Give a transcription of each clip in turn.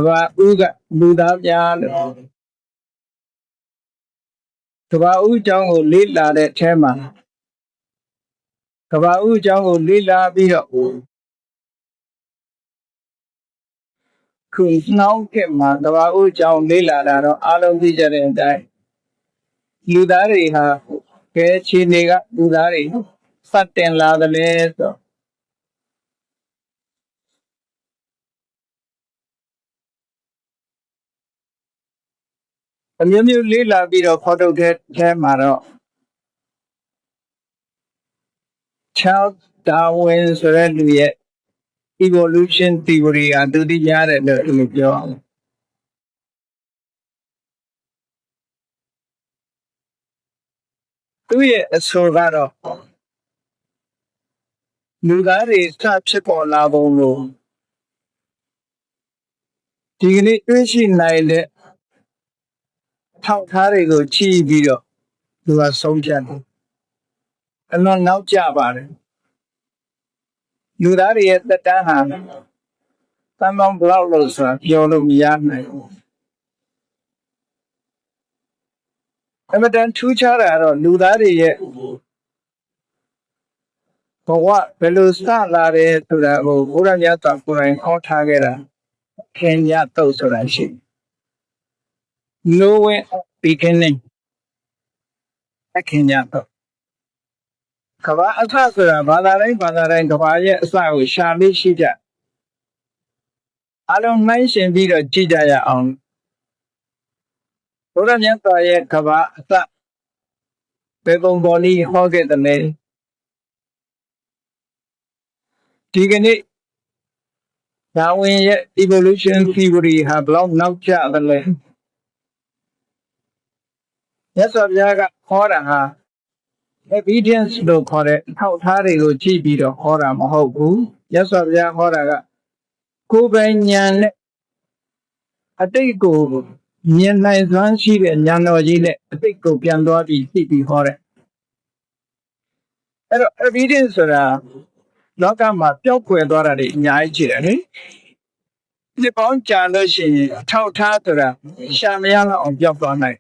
ဘာဦးကလူသားများလို့ကဘာဦးအကြောင်းကိုလေ့လာတဲ့အထဲမှာကဘာဦးအကြောင်းကိုလေ့လာပြီးတော့ခုနှောင်းခေတ်မှာကဘာဦးအကြောင်းလေ့လာတာတော့အားလုံးသိကြတဲ့အတိုင်းလူသားတွေဟာကဲခြေနေကလူသားတွေစတင်လာတယ်လေဆိုအမျိုးမျိုးလေ့လာပြီးတော့ဖော်ထုတ်တဲ့အဲမှာတော့ Charles Darwin ဆိုတဲ့လူရဲ့ evolution theory ကသူသိရတယ်လို့သူပြောအောင်သူရဲ့အဆိုကတော့လူသားတွေစဖြစ်ပေါ်လာပုံလို့ဒီကနေ့တွေ့ရှိနိုင်တဲ့ထောက်ထားတွေကိုကြည့်ပြီးတော့သူကဆုံးဖြတ်တယ်အလွန်နောက်ကျပါတယ်လူသားတွေရဲ့သက်တမ်းဟာတန်ပေါင်းဘလောက်လို့ဆိုတာပြောလို့မရနိုင်ဘူးအမှန်တန်ထူးခြားတာကတော့လူသားတွေရဲ့ဘဝဘယ်လိုစလာတယ်ဆိုတာကိုဘုရားမြတ်စွာကိုယ်တိုင်ဟောထားခဲ့တာခင်ဗျတုတ်ဆိုတာရှိ No way of beginning ခင်ဗျတုတ်ကဘာအစဆိုတာဘာသာတိုင်းကဘာရဲ့အစကိုရှာလို့ရှိကြအလုံးနှိုင်းရှင်ပြီးတော့ကြည့်ကြရအောင်ဘုရားမြတ်စွာရဲ့ကဘာအစဘယ်ပုံပေါ်နည်းဟောခဲ့တယ်လဲဒီကနေ့ဒါဝင်ရဲ့ evolution theory ဟာဘလောက်နောက်ကျတယ်လဲမြတ်စွာဘုရားကဟောတာဟာ evidence လို့ခေါ်တဲ့ထောက်ထားတွေကိုကြည့်ပြီးတော့ဟောတာမဟုတ်ဘူးမြတ်စွာဘုရားဟောတာကကိုယ်ပိုင်ဉာဏ်နဲ့အတိတ်ကိုမြင်နိုင်စွမ်းရှိတဲ့ဉာဏ်တော်ကြီးနဲ့အတိတ်ကိုပြန်သွားပြီးသိပြီးဟောတယ်အဲ့တော့ evidence ဆိုတာလောကမှာပျောက်ကွယ်သွားတာတွေအများကြီးရှိတယ်လေဒီပေါင်းကြာလို့ရှိရင်အထောက်ထားဆိုတာရှာမရတော့အောင်ပျောက်သွားနိုင်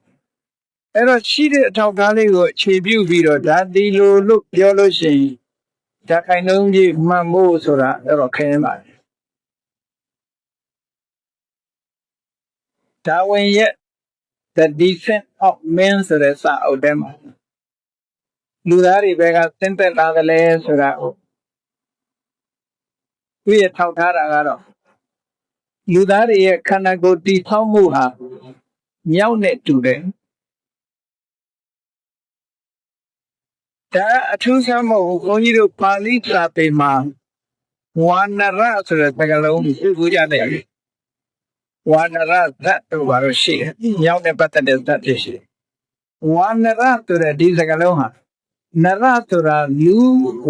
အဲ့တော့ရှိတဲ့အထောက်ထားလေးကိုအခြေပြုပြီးတော့ဒါဒီလိုလို့ပြောလို့ရှိရင်ဒါခိုင်နှုန်းကြီးမှန်ဖို့ဆိုတာအဲ့တော့ခင်းပါတယ်ဒါဝင်ရဲ့ The Descent of Man ဆိုတဲ့စာအုပ်ထဲမှာလူသားတွေဘက်ကသင်သက်လာတယ်လဲဆိုတာကိုသူရဲ့ထောက်ထားတာကတော့လူသားတွေရဲ့ခန္ဓာကိုယ်တည်ဆောက်မှုဟာမြောက်နဲ့တူတယ်ဒါအထူးဆန်းမဟုတ်ဘူးဘုန်းကြီးတို့ပါဠိစာပေမှာဝါနရဆိုတဲ့စကားလုံးကိုပြောကြတယ်ဝါနရဇတ်တို့ဘာလို့ရှိတယ်မြောက်နဲ့ပတ်သက်တဲ့ဇတ်ဖြစ်ရှိတယ်ဝါနရဆိုတဲ့ဒီစကားလုံးဟာနရဆိုတာလူ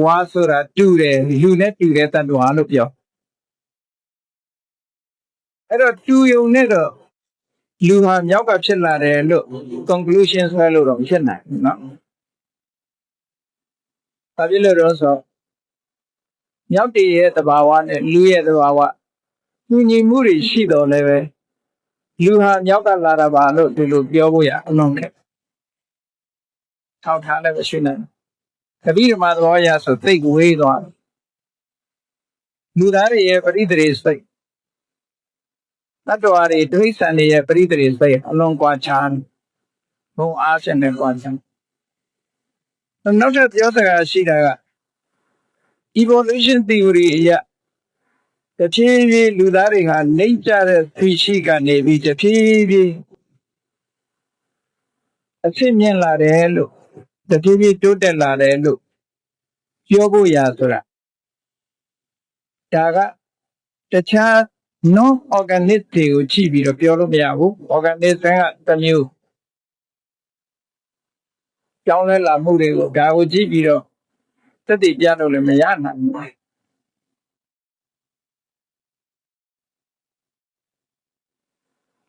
ဝါဆိုတာတူတယ်လူနဲ့တူတဲ့တ attva လို့ပြောအဲ့တော့တူယုံနဲ့တော့လူဟာမြောက်ကဖြစ်လာတယ်လို့ conclusion ဆွဲလို့တော့ဖြစ်နိုင်ဘူးเนาะဘာဖြစ်လို့တော့ဆိုမြောက်တည်ရဲ့သဘာဝနဲ့လူရဲ့သဘာဝညီညီမှုတွေရှိတော့လည်းပဲလူဟာမြောက်ကလာတာပါလို့ဒီလိုပြောဖို့ရအလုံးခဲ့ထောက်ထားလည်းမရှိနိုင်တပိဓမ္မာသဘောအရဆိုသိဝေးသွားလူသားတွေရဲ့ပရိသေစိတ်တတ္တဝါတွေဒိဋ္ဌံတွေရဲ့ပရိသေစိတ်အလုံးကွာခြားဘုံအားဖြင့်လည်းကွာခြားနောက်ထပ်ပြောစကားရှိတာက evolution theory အရတဖြည်းဖြည်းလူသားတွေဟာနှိမ့်ကျတဲ့သိရှိကနေပြီးတဖြည်းဖြည်းအဖြစ်မြင်လာတယ်လို့တဖြည်းဖြည်းတိုးတက်လာတယ်လို့ပြောဖို့ရဆိုတာဒါကတခြား non organic တွေကိုကြည့်ပြီးတော့ပြောလို့မရဘူး organism ကတစ်မျိုးကြောင်းလဲလာမှုတွေကိုဒါကိုကြည့်ပြီးတော့သက်သေပြလို့လည်းမရနိုင်ဘူး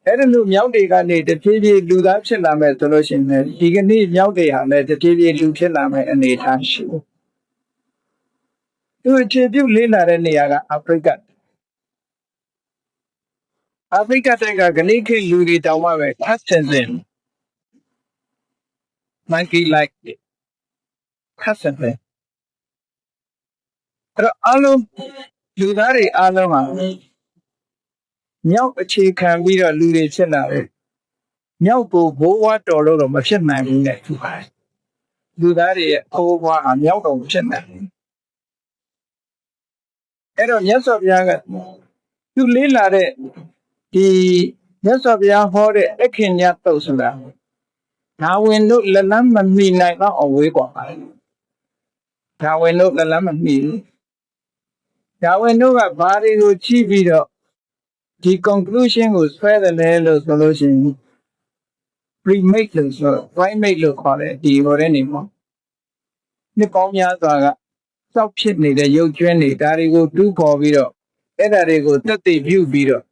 အဲ့ဒါလို့မြောက်တွေကနေတဖြည်းဖြည်းလူသားဖြစ်လာမယ်ဆိုလို့ရှိရင်ဒီကနေ့မြောက်တွေဟာလည်းတဖြည်းဖြည်းလူဖြစ်လာမယ်အနေအထားရှိတယ်သူအခြေပြုလေးလာတဲ့နေရာကအာဖရိက အာဖရိကတိုက်ကဂဏိခေတ်လူတွေတောင်မှပဲခတ်ဆင်ဆင် monkey like ခတ်ဆင်ဆင်အဲ့တော့အားလုံးလူသားတွေအားလုံးဟာမြောက်အခြေခံပြီးတော့လူတွေဖြစ်လာတယ်မြောက်ကိုဘိုးဘွားတော်လို့တော့မဖြစ်နိုင်ဘူးနဲ့သူပါလူသားတွေရဲ့ဘိုးဘွားဟာမြောက်တော်ဖြစ်နိုင်တယ်အဲ့တော့မြတ်စွာဘုရားကသူလေးလာတဲ့ဒီမြတ်စွာဘုရားဟောတဲ့အခင်ညတ်တုတ်ဆိုတာဒါဝင်တို့လက်လန်းမမီနိုင်တော့အဝေးกว่าပါဒါဝင်တို့လက်လန်းမမီဘူးဒါဝင်တို့ကဘာတွေကိုကြည့်ပြီးတော့ဒီ conclusion ကိုဆွဲတယ်လဲလို့ဆိုလို့ရှိရင် primate လို့ဆို primate လို့ခေါ်တယ်ဒီဟိုတဲ့နေမှာနှစ်ပေါင်းများစွာကစောက်ဖြစ်နေတဲ့ရုပ်ကျွင်းတွေဒါတွေကိုတူးခေါ်ပြီးတော့အဲ့ဒါတွေကိုတက်သိပြုပြီးတော့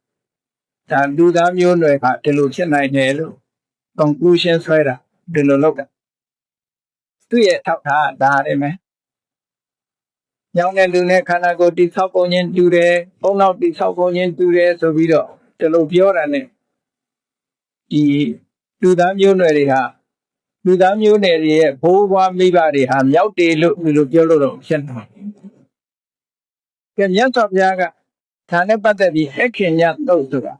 ဒါလူသားမျိုးနွယ်ကဒီလိုဖြစ်နိုင်တယ်လို့ conclusion ဆွဲတာဒီလိုလုပ်တာသူ့ရဲ့ထောက်ထားဒါရတယ်မယ်ညောင်းတဲ့လူနဲ့ခန္ဓာကိုယ်တိဆောက်ပုံချင်းတူတယ်။ပုံနောက်တိဆောက်ပုံချင်းတူတယ်ဆိုပြီးတော့ဒီလိုပြောတာနဲ့ဒီလူသားမျိုးနွယ်တွေဟာလူသားမျိုးနွယ်တွေရဲ့ဘိုးဘွားမိဘတွေဟာမြောက်တယ်လို့ဒီလိုပြောလို့တော့ဖြစ်နေတယ်။ကဲမြတ်စွာဘုရားကဒါနဲ့ပတ်သက်ပြီးအခင်ညတ်တုတ်ဆိုတာ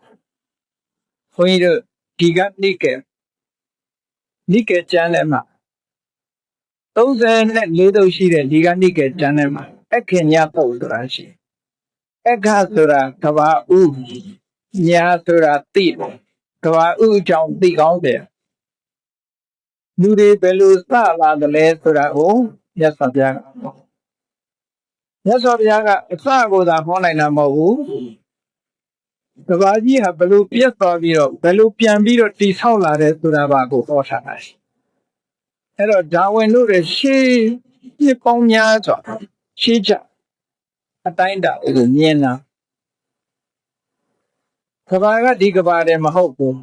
ဘုန်းကြီးတို့ဒီကနိကေကျမ်းထဲမှာ34တုတ်ရှိတဲ့ဒီကနိကေကျမ်းထဲမှာအခင်ညတ်တုတ်ဆိုတာရှိအခဆိုတာကဘာဥညာဆိုတာတိကဘာဥအကြောင်းသိကောင်းတယ်လူတွေဘယ်လိုစလာတယ်လဲဆိုတာကိုမြတ်စွာဘုရားကအစကိုသာဟောနိုင်တာမဟုတ်ဘူးကဘာကြီးဟာဘယ်လိုပြတ်သွားပြီးတော့ဘယ်လိုပြန်ပြီးတော့တိဆောက်လာတယ်ဆိုတာပါကိုဟောထားတာရှိအဲ့တော့ဒါဝင်တို့ရဲ့ရှေးပြပေါင်းများစွာရှေးကြအတိုင်းတာကိုမြင်တာကဘာကဒီကဘာတည်းမဟုတ်ဘူး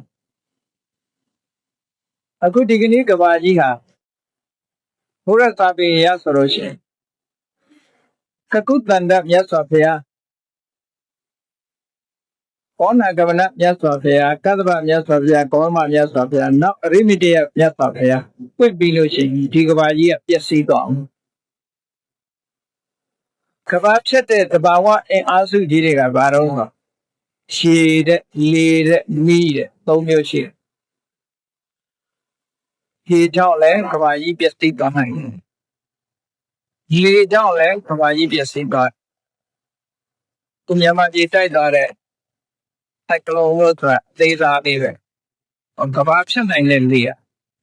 အခုဒီကနေ့ကဘာကြီးဟာဘုရားသာပေရဆိုလို့ရှိရင်ကကုတ္တန္တမြတ်စွာဘုရားကောဏကဗနမြတ်စွာဘုရားကတ္တဗမြတ်စွာဘုရားကောမမြတ်စွာဘုရားနောက်အရိမိတယမြတ်စွာဘုရားပွင့်ပြီးလို့ရှိရင်ဒီကဘာကြီးကပျက်စီးသွားအောင်ကဘာဖြစ်တဲ့တဘာဝအင်အားစုကြီးတွေကဘာတော့ဆိုရှည်တဲ့လေတဲ့မီးတဲ့သုံးမျိုးရှိတယ်ရေကြောင့်လည်းကဘာကြီးပျက်စီးသွားနိုင်တယ်လေကြောင့်လည်းကဘာကြီးပျက်စီးသွားသူမြန်မာပြည်တိုက်သွားတဲ့ဆိုင်ကလုန်းလို့ဆိုတာသေစားလေးပဲကဘာဖြစ်နိုင်တဲ့လေအ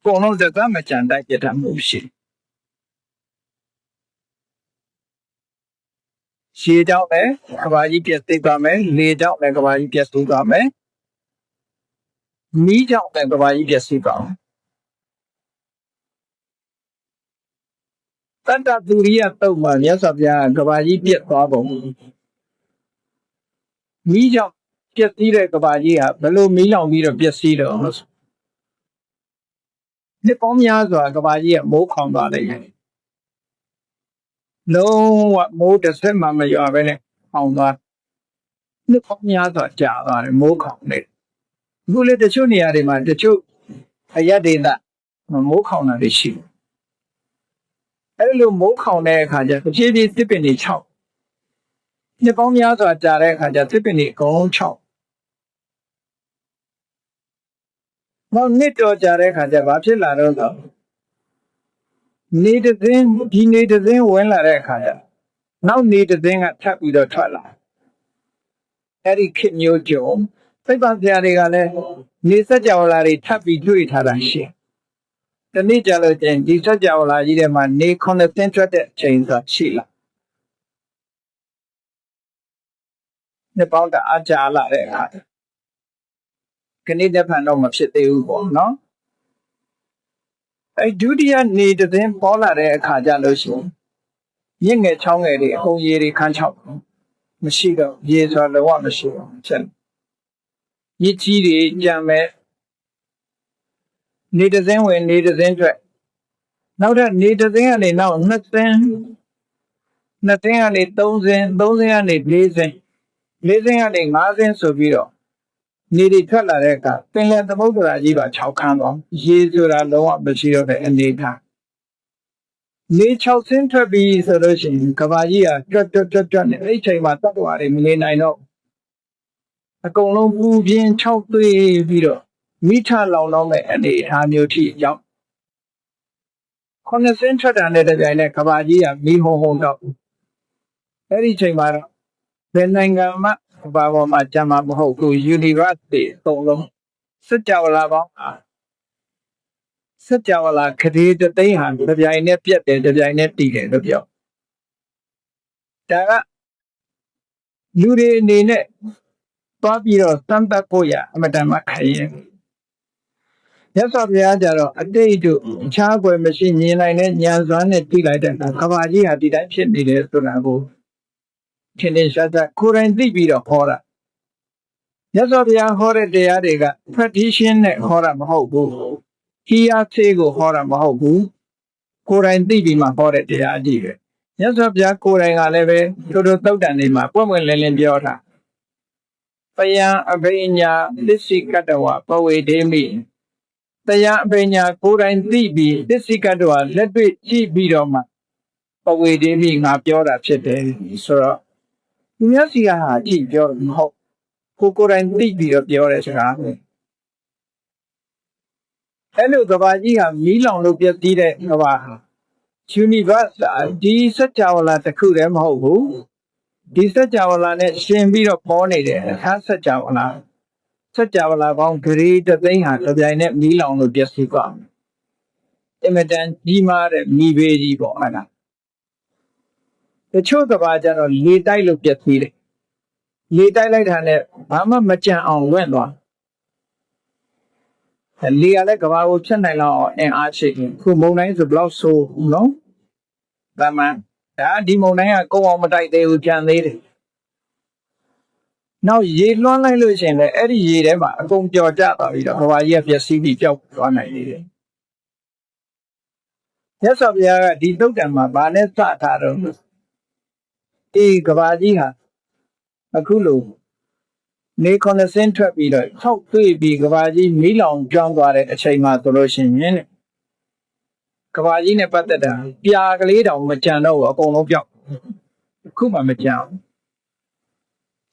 ကုန်လုံးသက်သက်မကြံတိုက်ပြတာမျိုးရှိရှည်ကြောင့်လည်းကဘာကြီးပျက်စီးသွားမယ်လေကြောင့်လည်းကဘာကြီးပျက်စီးသွားမယ်မီးကြောင့်လည်းကဘာကြီးပျက်စီးသွားမယ်တတ္တသူရိယတုတ်မှာမြတ်စွာဘုရားကဘာကြီးပြတ်သွားပုံမီးကြောင့်ပျက်စီးတဲ့ကဘာကြီးဟာဘယ်လိုမီးလောင်ပြီးတော့ပျက်စီးတော့နှစ်ပေါင်းများစွာကဘာကြီးကမိုးခေါင်သွားလိုက်တယ်လုံးဝမိုးတစ်စက်မှမရွာပဲနဲ့ခေါင်သွားနှစ်ပေါင်းများစွာကြာသွားတယ်မိုးခေါင်နေအခုလေတချို့နေရာတွေမှာတချို့အရက်ဒေသမိုးခေါင်တာတွေရှိတယ်အဲ့လိုမိုးခေါင်တဲ့အခါကျတဖြည်းဖြည်းသစ်ပင်တွေခြောက်နှစ်ပေါင်းများစွာကြာတဲ့အခါကျသစ်ပင်တွေအကုန်လုံးခြောက်နောက်နှစ်တော်ကြာတဲ့အခါကျဘာဖြစ်လာတော့ဆိုနေတသိန်းဒီနေတသိန်းဝင်လာတဲ့အခါကျနောက်နေတသိန်းကထပ်ပြီးတော့ထွက်လာအဲ့ဒီခေတ်မျိုးကြုံသိပ္ပံဆရာတွေကလည်းနေစကြဝဠာတွေထပ်ပြီးတွေ့ထားတာရှိတနေ့ကြာလို့ကျရင်ဒီစကြဝဠာကြီးထဲမှာနေ9သိန်းထွက်တဲ့အချိန်ဆိုရှိလာနှစ်ပေါင်းတအားကြာလာတဲ့အခါခဏတည်းဖန်တော့မဖြစ်သေးဘူးပေါ့နော်အဲဒုတိယနေတသိန်းပေါ်လာတဲ့အခါကျလို့ရှိရင်မြင့်ငယ်ချောင်းငယ်တွေအကုန်ရေတွေခန်းချောက်မရှိတော့ရေဆိုတော့လုံးဝမရှိတော့ဖြစ်မြစ်ကြီးတွေကြံမဲ့နေတသိန်းဝင်နေတသိန်းထွက်နောက်ထပ်နေတသိန်းကနေနောက်2သိန်း2သိန်းကနေ3သိန်း3သိန်းကနေ4သိန်း4သိန်းကနေ5သိန်းဆိုပြီးတော့ နေတွေထွက်လာတဲ့အခါပင်လယ်သမုဒ္ဒရာကြီးပါခြောက်ခမ်းသွားရေဆိုတာလုံးဝမရှိတော့တဲ့အနေအထားနေ6ဆင်းထွက်ပြီးဆိုလို့ရှိရင်ကဘာကြီးကတွတ်နဲ့အဲ့ချိန်မှာတတ်တော်တွေမနေနိုင်တော့အကုန်လုံးပူပြင်း6သွေးပြီးတော့မိထလောင်တော့မဲ့အနေအထားမျိုးထိရောက်9ဆင်းထွက်တာနဲ့တပြိုင်နက်ကဘာကြီးကမီးဟုံတော့အဲ့ဒီချိန်မှာတော့ဘယ်နိုင်ငံမှဘာပေါ်မှာကြမှာမဟုတ်ဘူး University အကုန်လုံးစัจ java လာပေါင်းစัจ java လာခရီးတသိန်းဟာတပြိုင်နဲ့ပြတ်တယ်တပြိုင်နဲ့တည်တယ်လို့ပြောဒါကလူတွေအနေနဲ့သွားပြီးတော့စမ်းသပ်ဖို့ရအမတန်မှခရင်မြတ်စွာဘုရားကြတော့အတိတ်တို့အခြားကွယ်မရှိမြင်နိုင်တဲ့ဉာဏ်စွမ်းနဲ့ကြည့်လိုက်တဲ့အခါကဘာကြီးဟာဒီတိုင်းဖြစ်နေတယ်ဆိုတာကိုထင်ထင်ရှားရှားကိုယ်တိုင်သိပြီးတော့ဟောတာမြတ်စွာဘုရားဟောတဲ့တရားတွေက tradition နဲ့ဟောတာမဟုတ်ဘူး hearsay ကိုဟောတာမဟုတ်ဘူးကိုယ်တိုင်သိပြီးမှဟောတဲ့တရားကြီးပဲမြတ်စွာဘုရားကိုယ်တိုင်ကလည်းပဲတို့သုတ်တန်တွေမှာပွင့်ပွင့်လင်းလင်းပြောတာပယံအဘိညာသစ္စိကတ္တဝပဝေဒေမိတရားအပညာကိုယ်တိုင်သိပြီးသစ္စိကတ္တဝလက်တွေ့ကြည့်ပြီးတော့မှပဝေဒေမိငါပြောတာဖြစ်တယ်ဆိုတော့သူများစီကဟာကြည့်ပြောမဟုတ်ကိုယ်တိုင်သိပြီးတော့ပြောတဲ့စကားပဲအဲ့လိုကဘာကြီးဟာမီးလောင်လို့ပြည့်စည်တဲ့ကဘာဟာ universe ဒီစัจ java လာတစ်ခုတည်းမဟုတ်ဘူးဒီစัจ java လာနဲ့ရှင်ပြီးတော့ပေါ်နေတယ်အခါစัจ java လာစัจ java လာပေါင်းဂရေတသိန်းဟာတပြိုင်နဲ့မီးလောင်လို့ပြည့်စည်သွားအင်မတန်ကြီးမားတဲ့မီးဘေးကြီးပေါ့အဲ့ဒါတချို့ကဘာကျတော့လေတိုက်လို့ပြည့်စည်တယ်လေတိုက်လိုက်တာနဲ့ဘာမှမကြံအောင်လွင့်သွားလေကလည်းကဘာကိုဖြတ်နိုင်လောက်အောင်အင်အားရှိတယ်ခုမုန်တိုင်းဆိုဘလောက်ဆိုနော်ဒါမှဒါဒီမုန်တိုင်းကကုန်းအောင်မတိုက်သေးဘူးကြံသေးတယ်နောက်ရေလွှမ်းလိုက်လို့ရှိရင်လည်းအဲ့ဒီရေထဲမှာအကုန်ပျော်ကျသွားပြီးတော့ကဘာကြီးကပြည့်စည်ပြီးပျောက်သွားနိုင်နေတယ်မြတ်စွာဘုရားကဒီသုတ်တံမှာဗာနဲ့စထားတော့ဒီကဘာကြီးဟာအခုလို့နေ9ဆင်းထွက်ပြီးတော့၆တွေ့ပြီးကဘာကြီးမီးလောင်ကြောင်းသွားတဲ့အချိန်မှာဆိုလို့ရှိရင်ကဘာကြီးနဲ့ပတ်သက်တာပြာကလေးတောင်မကြံတော့ဘူးအကုန်လုံးပြောက်အခုမှမကြံ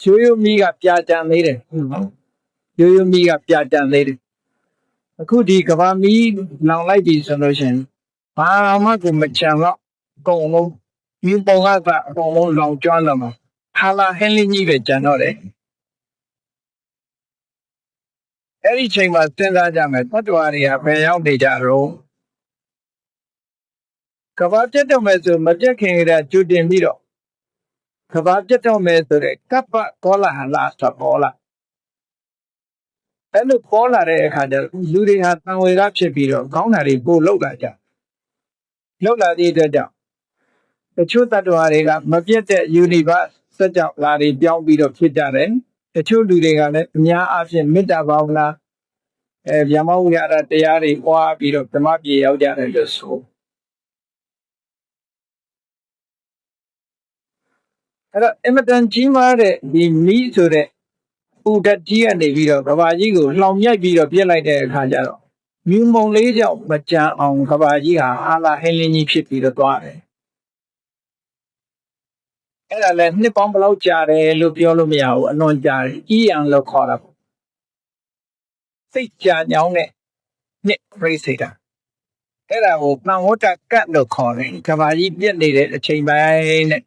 ဘူးရိုးမီးကပြာကြံသေးတယ်ရိုးမီးကပြာကြံသေးတယ်အခုဒီကဘာမီးလောင်လိုက်ပြီဆိုလို့ရှိရင်ဘာမှကိုမကြံတော့အကုန်လုံးမြင်းပုံကအကုန်လုံးလောင်ကျွမ်းတော့မှာဟာလာဟင်းလေးကြီးပဲကြံတော့တယ်အဲ့ဒီချိန်မှာစဉ်းစားကြမယ်တတ္တဝါတွေကဘယ်ရောက်နေကြတော့ကဘာပြတ်တော့မယ်ဆိုမပြတ်ခင်ကတည်းကကြိုတင်ပြီးတော့ကဘာပြတ်တော့မယ်ဆိုတဲ့ကပ္ပကောလာဟလာသဘောလာအဲ့လိုပေါ်လာတဲ့အခါကျလူတွေဟာတန်ဝေကဖြစ်ပြီးတော့ခေါင်းဓာတ်တွေပို့လောက်လာကြလောက်လာတဲ့အတွက်ကြောင့်တချို့တတ္တဝါတွေကမပြတ်တဲ့ universe စัจ java လာတွေပြောင်းပြီးတော့ဖြစ်ကြတယ်တချို့လူတွေကလည်းအများအားဖြင့်မေတ္တာဘာဝနာဗျာမဝိဟာရတရားတွေပွားပြီးတော့ဓမ္မပြေရောက်ကြတယ်လို့ဆိုအဲ့တော့အင်မတန်ကြီးမားတဲ့ဒီမီးဆိုတဲ့ပူဓာတ်ကြီးကနေပြီးတော့ကဘာကြီးကိုလှောင်မြိုက်ပြီးတော့ပြစ်လိုက်တဲ့အခါကျတော့မြူမုံလေးကြောင့်မကြံအောင်ကဘာကြီးဟာအာလာဟင်းလင်းကြီးဖြစ်ပြီးတော့သွားတယ်အဲ့ဒါလည်းနှစ်ပေါင်းဘယ်လောက်ကြာတယ်လို့ပြောလို့မရဘူးအလွန်ကြာတယ်ကြီးရန်လို့ခေါ်တာပေါ့စိတ်ကြာညောင်းတဲ့နှစ်ပြိစိတ်တာအဲ့ဒါကိုပန်ဝတ္တကတ်လို့ခေါ်တယ်ကဘာကြီးပြက်နေတဲ့အချိန်ပိုင်းနဲ့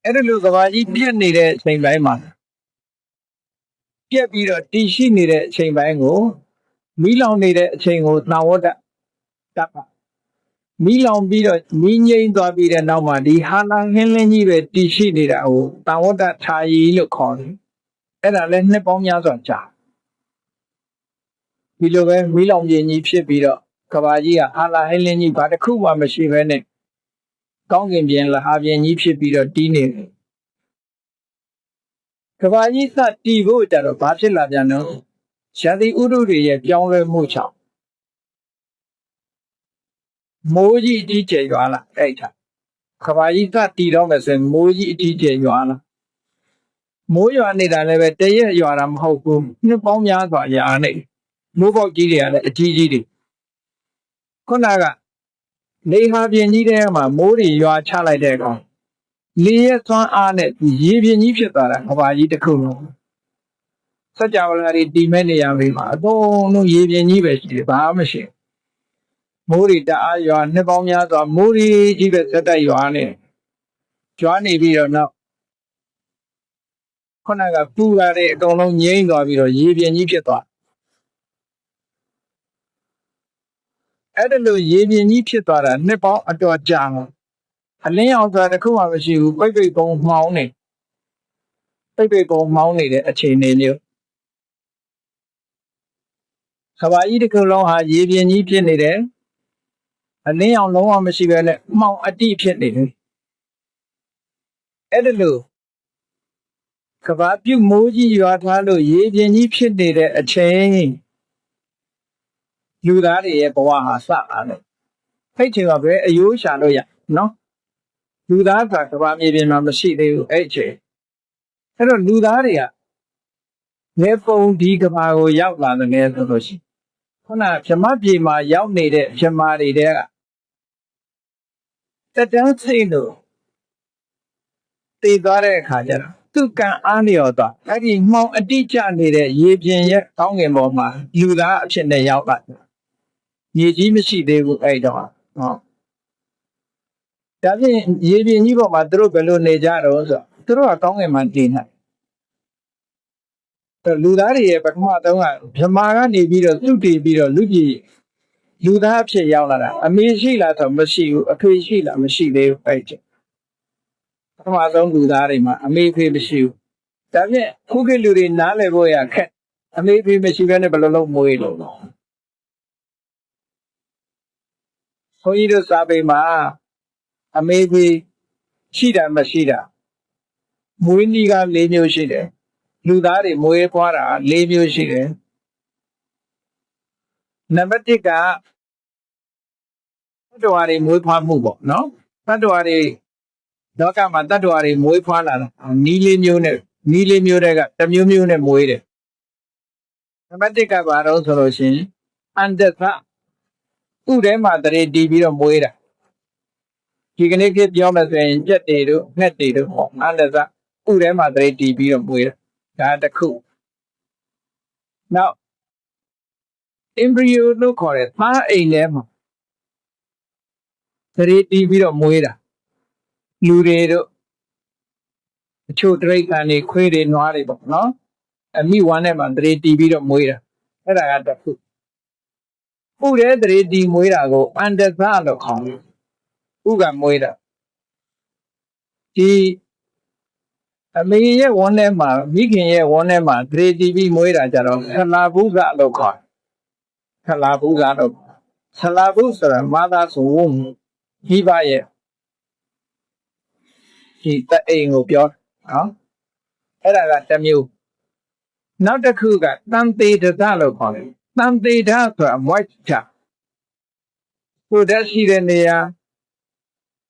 အဲ့ဒါလို့ကဘာကြီးပြက်နေတဲ့အချိန်ပိုင်းမှာပြက်ပြီးတော့တည်ရှိနေတဲ့အချိန်ပိုင်းကိုမီးလောင်နေတဲ့အချိန်ကိုပန်ဝတ္တကတ်မီးလောင်ပြီးတော့မီးငိမ့်သွားပြီးတဲ့နောက်မှာဒီဟာလာဟင်းလင်းကြီးပဲတည်ရှိနေတာကိုပန်ဝတ္တထာယီလို့ခေါ်တယ်အဲ့ဒါလည်းနှစ်ပေါင်းများစွာကြာဒီလိုပဲမီးလောင်ပြင်းကြီးဖြစ်ပြီးတော့ကဘာကြီးကအာလာဟင်းလင်းကြီးဘာတစ်ခုမှမရှိဘဲနဲ့ကောင်းကင်ပြင်လဟာပြင်ကြီးဖြစ်ပြီးတော့တီးနေတယ်ကဘာကြီးစတီးဖို့ကြတော့ဘာဖြစ်လာပြန်တော့ရာသီဥတုတွေရဲ့ပြောင်းလဲမှုကြောင့်မိုးကြီးအကြီးကျယ်ရွာလာအဲ့ဒါကဘာကြီးစတီးတော့မယ်ဆိုရင်မိုးကြီးအကြီးကျယ်ရွာလာ မိုးရွာနေတာလည်းပဲတရက်ရွာတာမဟုတ်ဘူးနှစ်ပေါင်းများစွာရာနေမိုးပေါက်ကြီးတွေကလည်းအကြီးကြီးတွေခုနကနေဟာပြင်ကြီးထဲမှာမိုးတွေရွာချလိုက်တဲ့ကောင်လေရဲ့သွမ်းအားနဲ့ရေပြင်ကြီးဖြစ်သွားတာကဘာကြီးတစ်ခုလုံးစัจ java လာတွေတီမဲ့နေရပြီမှာအကုန်လုံးရေပြင်ကြီးပဲရှိတယ်ဘာမှမရှိမိုးတွေတအားရွာနှစ်ပေါင်းများစွာမိုးတွေကြီးပဲစက်တိုက်ရွာနေကြွားနေပြီးတော့နောက်ခုနကပူလာတဲ့အကုန်လုံးငြိမ့်သွားပြီးတော့ရေပြင်ကြီးဖြစ်သွားအဲ့ဒါလို့ရေပြင်ကြီးဖြစ်သွားတာနှစ်ပေါင်းအတော်ကြာမှာအလင်းအောင်ဆိုတာတစ်ခုမှမရှိဘူးပိတ်ပိတ်ကုန်းမှောင်းနေပိတ်ပိတ်ကုန်းမှောင်းနေတဲ့အခြေအနေမျိုးကဘာကြီးတစ်ခုလုံးဟာရေပြင်ကြီးဖြစ်နေတယ်အလင်းအောင်လုံးဝမရှိပဲနဲ့မှောင်အတိဖြစ်နေတယ်အဲ့ဒါလို့ကဘာပြုတ်မိုးကြီးရွာထားလို့ရေပြင်ကြီးဖြစ်နေတဲ့အချိန်လူသားတွေရဲ့ဘဝဟာစလာတယ်ဖိတ်ချင်ကပဲအယိုးရှာလို့ရနော်လူသားကကဘာမြေပြင်မှာမရှိသေးဘူးအဲ့ချိန်အဲ့တော့လူသားတွေကနေပုံဒီကဘာကိုရောက်လာတယ်ဆိုလို့ရှိခုနဗြဟ္မပြေမှာရောက်နေတဲ့ဗြဟ္မာတွေတဲကတက်တန်းစိတ်လို့တည်သွားတဲ့အခါကျတော့သူကံအားလျော်သွားအဲ့ဒီမှောင်အတိကျနေတဲ့ရေပြင်ရဲ့ကောင်းကင်ပေါ်မှာလူသားအဖြစ်နဲ့ရောက်လာတယ်မြေကြီးမရှိသေးဘူးအဲ့တော့ဟုတ်ဒါဖြင့်ရေပြင်ကြီးပေါ်မှာသူတို့ဘယ်လိုနေကြတော့ဆိုသူတို့ကကောင်းကင်မှာတည်နေလူသားတွေရဲ့ပထမဆုံးကဗြဟ္မာကနေပြီးတော့သူ့တည်ပြီးတော့လူကြီးလူသားအဖြစ်ရောက်လာတာအမေရှိလားဆိုမရှိဘူးအဖေရှိလားမရှိသေးဘူးအဲ့ချက်ပထမဆုံးလူသားတွေမှာအမေဖေမရှိဘူးဒါဖြင့်ခုခေတ်လူတွေနားလည်ဖို့ရခက်အမေဖေမရှိဘဲနဲ့ဘယ်လိုလုပ်မွေးလို့ဘုန်းကြီးတို့စာပေမှာအမေဖေရှိတာမရှိတာမွေးနီးက၄မျိုးရှိတယ်လူသားတွေမွေးဖွားတာ၄မျိုးရှိတယ်နံပါတ်1ကတတ္တဝါတွေမွေးဖွားမှုပေါ့နော်တတ္တဝါတွေလောကမှာတတ္တဝါတွေမွေးဖွားလာတာနီးလေးမျိုးနဲ့နီးလေးမျိုးတွေကတစ်မျိုးမျိုးနဲ့မွေးတယ်နံပါတ်1ကဘာတော့ဆိုလို့ရှိရင်အန္တသဥထဲမှာတရေတီးပြီးတော့မွေးတာဒီကနေ့ခေတ်ပြောမယ်ဆိုရင်ကြက်တွေတို့ငှက်တွေတို့ပေါ့အန္တသဥထဲမှာတရေတီးပြီးတော့မွေးတာဒါတစ်ခုနောက်embryo လို့ခေါ်တဲ့သားအိမ်ထဲမှာတရေတီးပြီးတော့မွေးတာလူတွေတို့အချို့တရိတ်ကနေခွေးတွေနွားတွေပေါ့နော်အမိဝမ်းထဲမှာတရေတီးပြီးတော့မွေးတာအဲ့ဒါကတစ်ခုဥထဲတရေတီးမွေးတာကိုအန္တသလို့ခေါ်တယ်ဥကမွေးတာဒီအမေရဲ့ဝမ်းထဲမှာမိခင်ရဲ့ဝမ်းထဲမှာတရေတီးပြီးမွေးတာကြတော့ခလာဘုဇလို့ခေါ်ခလာဘုဇလို့ခလာဘုဆိုတာမာသာဆိုဝုံမိဘရဲ့ဒီတအိမ်ကိုပြောနော်အဲ့ဒါကတစ်မျိုးနောက်တစ်ခုကတန်သေးတသလို့ခေါ်တယ်တန်သေးဓာဆိုတာ moisture ဆိုတတ်ရှိတဲ့နေရာ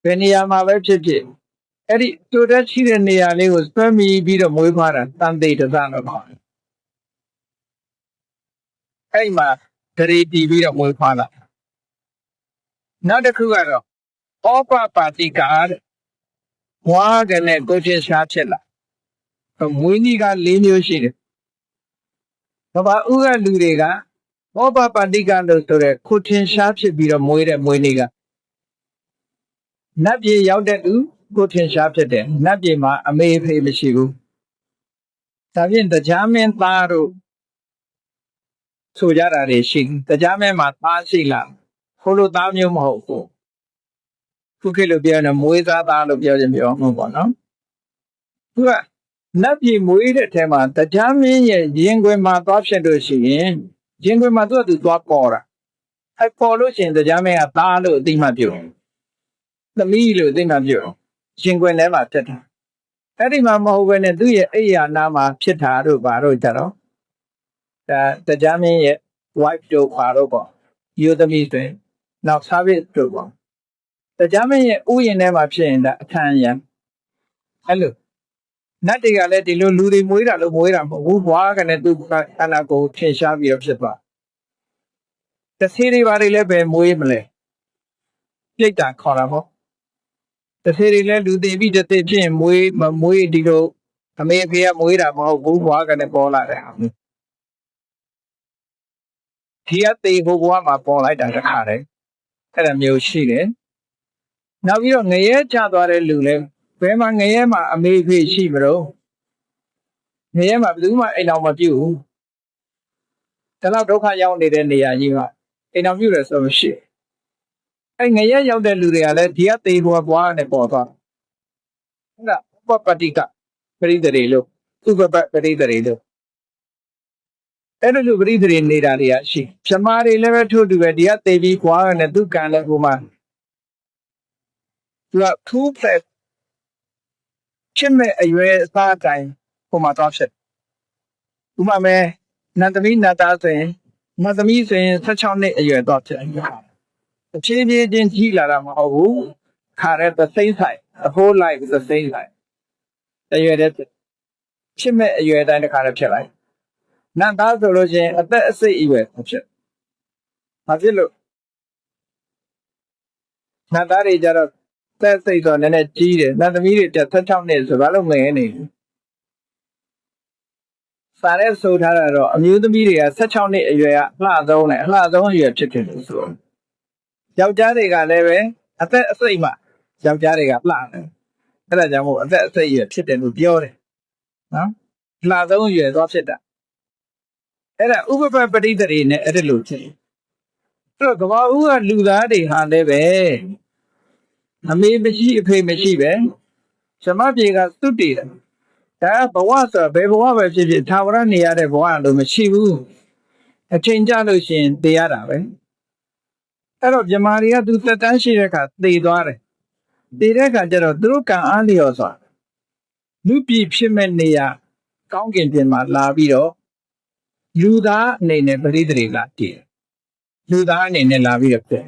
ဘယ်နေရာမှာပဲဖြစ်ဖြစ်အဲ့ဒီဆိုတတ်ရှိတဲ့နေရာလေးကိုဆွဲမိပြီးတော့မွေးဖွားတာတန်သေးတသလို့ခေါ်တယ်အဲ့မှာဒရေတီးပြီးတော့မွေးဖွားတာနောက်တစ်ခုကတော့ဩပပါတိကာတဲ့ဝါးကနဲ့ကိုဖြစ်ရှားဖြစ်လာမွေးနီးက၄မျိုးရှိတယ်ကဘာဥကလူတွေကဩပပါတိကလို့ဆိုတဲ့ခုထင်ရှားဖြစ်ပြီးတော့မွေးတဲ့မွေးနီးကနတ်ပြည်ရောက်တဲ့သူကိုထင်ရှားဖြစ်တယ်နတ်ပြည်မှာအမေဖေမရှိဘူးဒါဖြင့်တရားမင်းသားတို့ဆိုကြတာတွေရှိတရားမင်းမှာသားရှိလားခိုးလို့သားမျိုးမဟုတ်ဘူးခုခေတ်လိုပြောရင်မွေးသားလို့ပြောခြင်းပြောမှာပေါ့နော်သူကနတ်ပြည်မွေးတဲ့ထဲမှာတရားမင်းရဲ့ရင်ခွင်မှာသွားဖြစ်လို့ရှိရင်ရင်ခွင်မှာသူကသွားပေါ်တာအဲပေါ်လို့ရှိရင်တရားမင်းကသားလို့အသိမှပြုသမီးလို့အသိမှပြုရင်ခွင်ထဲမှာဖြစ်တာအဲ့ဒီမှာမဟုတ်ဘဲနဲ့သူ့ရဲ့အိယာနာမှာဖြစ်တာတို့ဘာတို့ကြတော့ဒါတရားမင်းရဲ့ wife တို့ဘာတို့ပေါ့ယူသမီးတွေနောက် service တို့ပေါ့တရားမင်းရဲ့ဥယျာဉ်ထဲမှာဖြစ်ရင်ဒါအခမ်းအရံအဲ့လို နတ်တွေကလည်းဒီလိုလူတွေမွေးတာလို့မွေးတာမဟုတ်ဘူးဘွားကလည်းသူခန္ဓာကိုယ်ထင်ရှားပြီးတော့ဖြစ်သွားတဆေးတွေဘာတွေလည်းပဲမွေးမလဲပြိတ္တာခေါ်တာပေါ့တဆေးတွေလည်းလူတွေပြီးတစ်သိဖြစ်ရင်မွေးဒီလိုအမေအဖေကမွေးတာမဟုတ်ဘူးဘွားကလည်းပေါ်လာတဲ့ဟာမျိုးဒီကတေဟိုဘွားမှာပေါ်လိုက်တာတခါတည်းအဲ့ဒါမျိုးရှိတယ်နောက်ပြီးတော့ငရဲချသွားတဲ့လူလည်းဘယ်မှာငရဲမှာအမေအဖေရှိမလို့ငရဲမှာဘယ်သူမှအိမ်အောင်မပြုတ်ဘူးဒါတော့ဒုက္ခရောက်နေတဲ့နေရာကြီးကအိမ်အောင်ပြုတ်တယ်ဆိုလို့ရှိအဲ့ငရဲရောက်တဲ့လူတွေကလည်းဒီကတေဟိုဘွားနဲ့ပေါ်သွားအဲ့ဒါဥပပတ္တိကပရိသေတွေလို့ဥပပပရိသေတွေလို့အဲ့လိုပရိသေတွေနေတာတွေကရှိပြမာတွေလည်းပဲထို့တူပဲဒီကတေပြီးဘွားနဲ့သူကံလည်းဟိုမှာသူကထူးဖက်ချစ်မဲ့အရွယ်အစားအတိုင်းဟိုမှာတော့ဖြစ်ဥပမာနတ်သမီးနတ်သားဆိုရင်နတ်သမီးဆိုရင်16နှစ်အရွယ်တော့ဖြစ်အဖြည်းဖြည်းချင်းကြီးလာတာမဟုတ်ဘူးခါတဲ့ the same side a whole life is the same side အရွယ်တဲ့ချစ်မဲ့အရွယ်တိုင်းတစ်ခါတည်းဖြစ်လိုက်နတ်သားဆိုလို့ရှိရင်အသက်အစိတ်အရွယ်ဖြစ်ဘာဖြစ်လို့နတ်သားတွေကြတော့သက်စိတ်တော့နည်းနည်းကြီးတယ်နတ်သမီးတွေ16နှစ်ဆိုဘာလို့ငယ်နေစာရဲဆိုထားတာတော့အမျိုးသမီးတွေက16နှစ်အရွယ်ကအလှဆုံးနဲ့အလှဆုံးအရွယ်ဖြစ်တယ်လို့ဆိုယောက်ျားတွေကလည်းပဲအသက်အစိတ်မှယောက်ျားတွေကလှတယ်အဲ့ဒါကြောင့်မို့အသက်အစိတ်အရွယ်ဖြစ်တယ်လို့ပြောတယ်နော်လှဆုံးအရွယ်သွားဖြစ်တာအဲ့ဒါဥပပပရိသေတွေနဲ့အဲ့ဒါလို့ဖြစ်အဲ့တော့ကဘာဦးကလူသားတွေဟာလည်းပဲအမေမရှိအဖေမရှိပဲဇမပြေကသုတေတယ်ဒါဘဝဆိုဘယ်ဘဝပဲဖြစ်ဖြစ်သာဝရနေရတဲ့ဘဝလို့မရှိဘူးအချိန်ကြလို့ရှိရင်သိရတာပဲအဲ့တော့မြမာတွေကသူသက်တမ်းရှိတဲ့အခါသိသွားတယ်သိတဲ့အခါကျတော့သူတို့ကံအားလျော်စွာလူပြည်ဖြစ်မဲ့နေရကောင်းကင်ပြင်မှာလာပြီးတော့လူသားအနေနဲ့ပရိသေတွေကတည်လူသားအနေနဲ့လာပြီးတော့ဖြစ်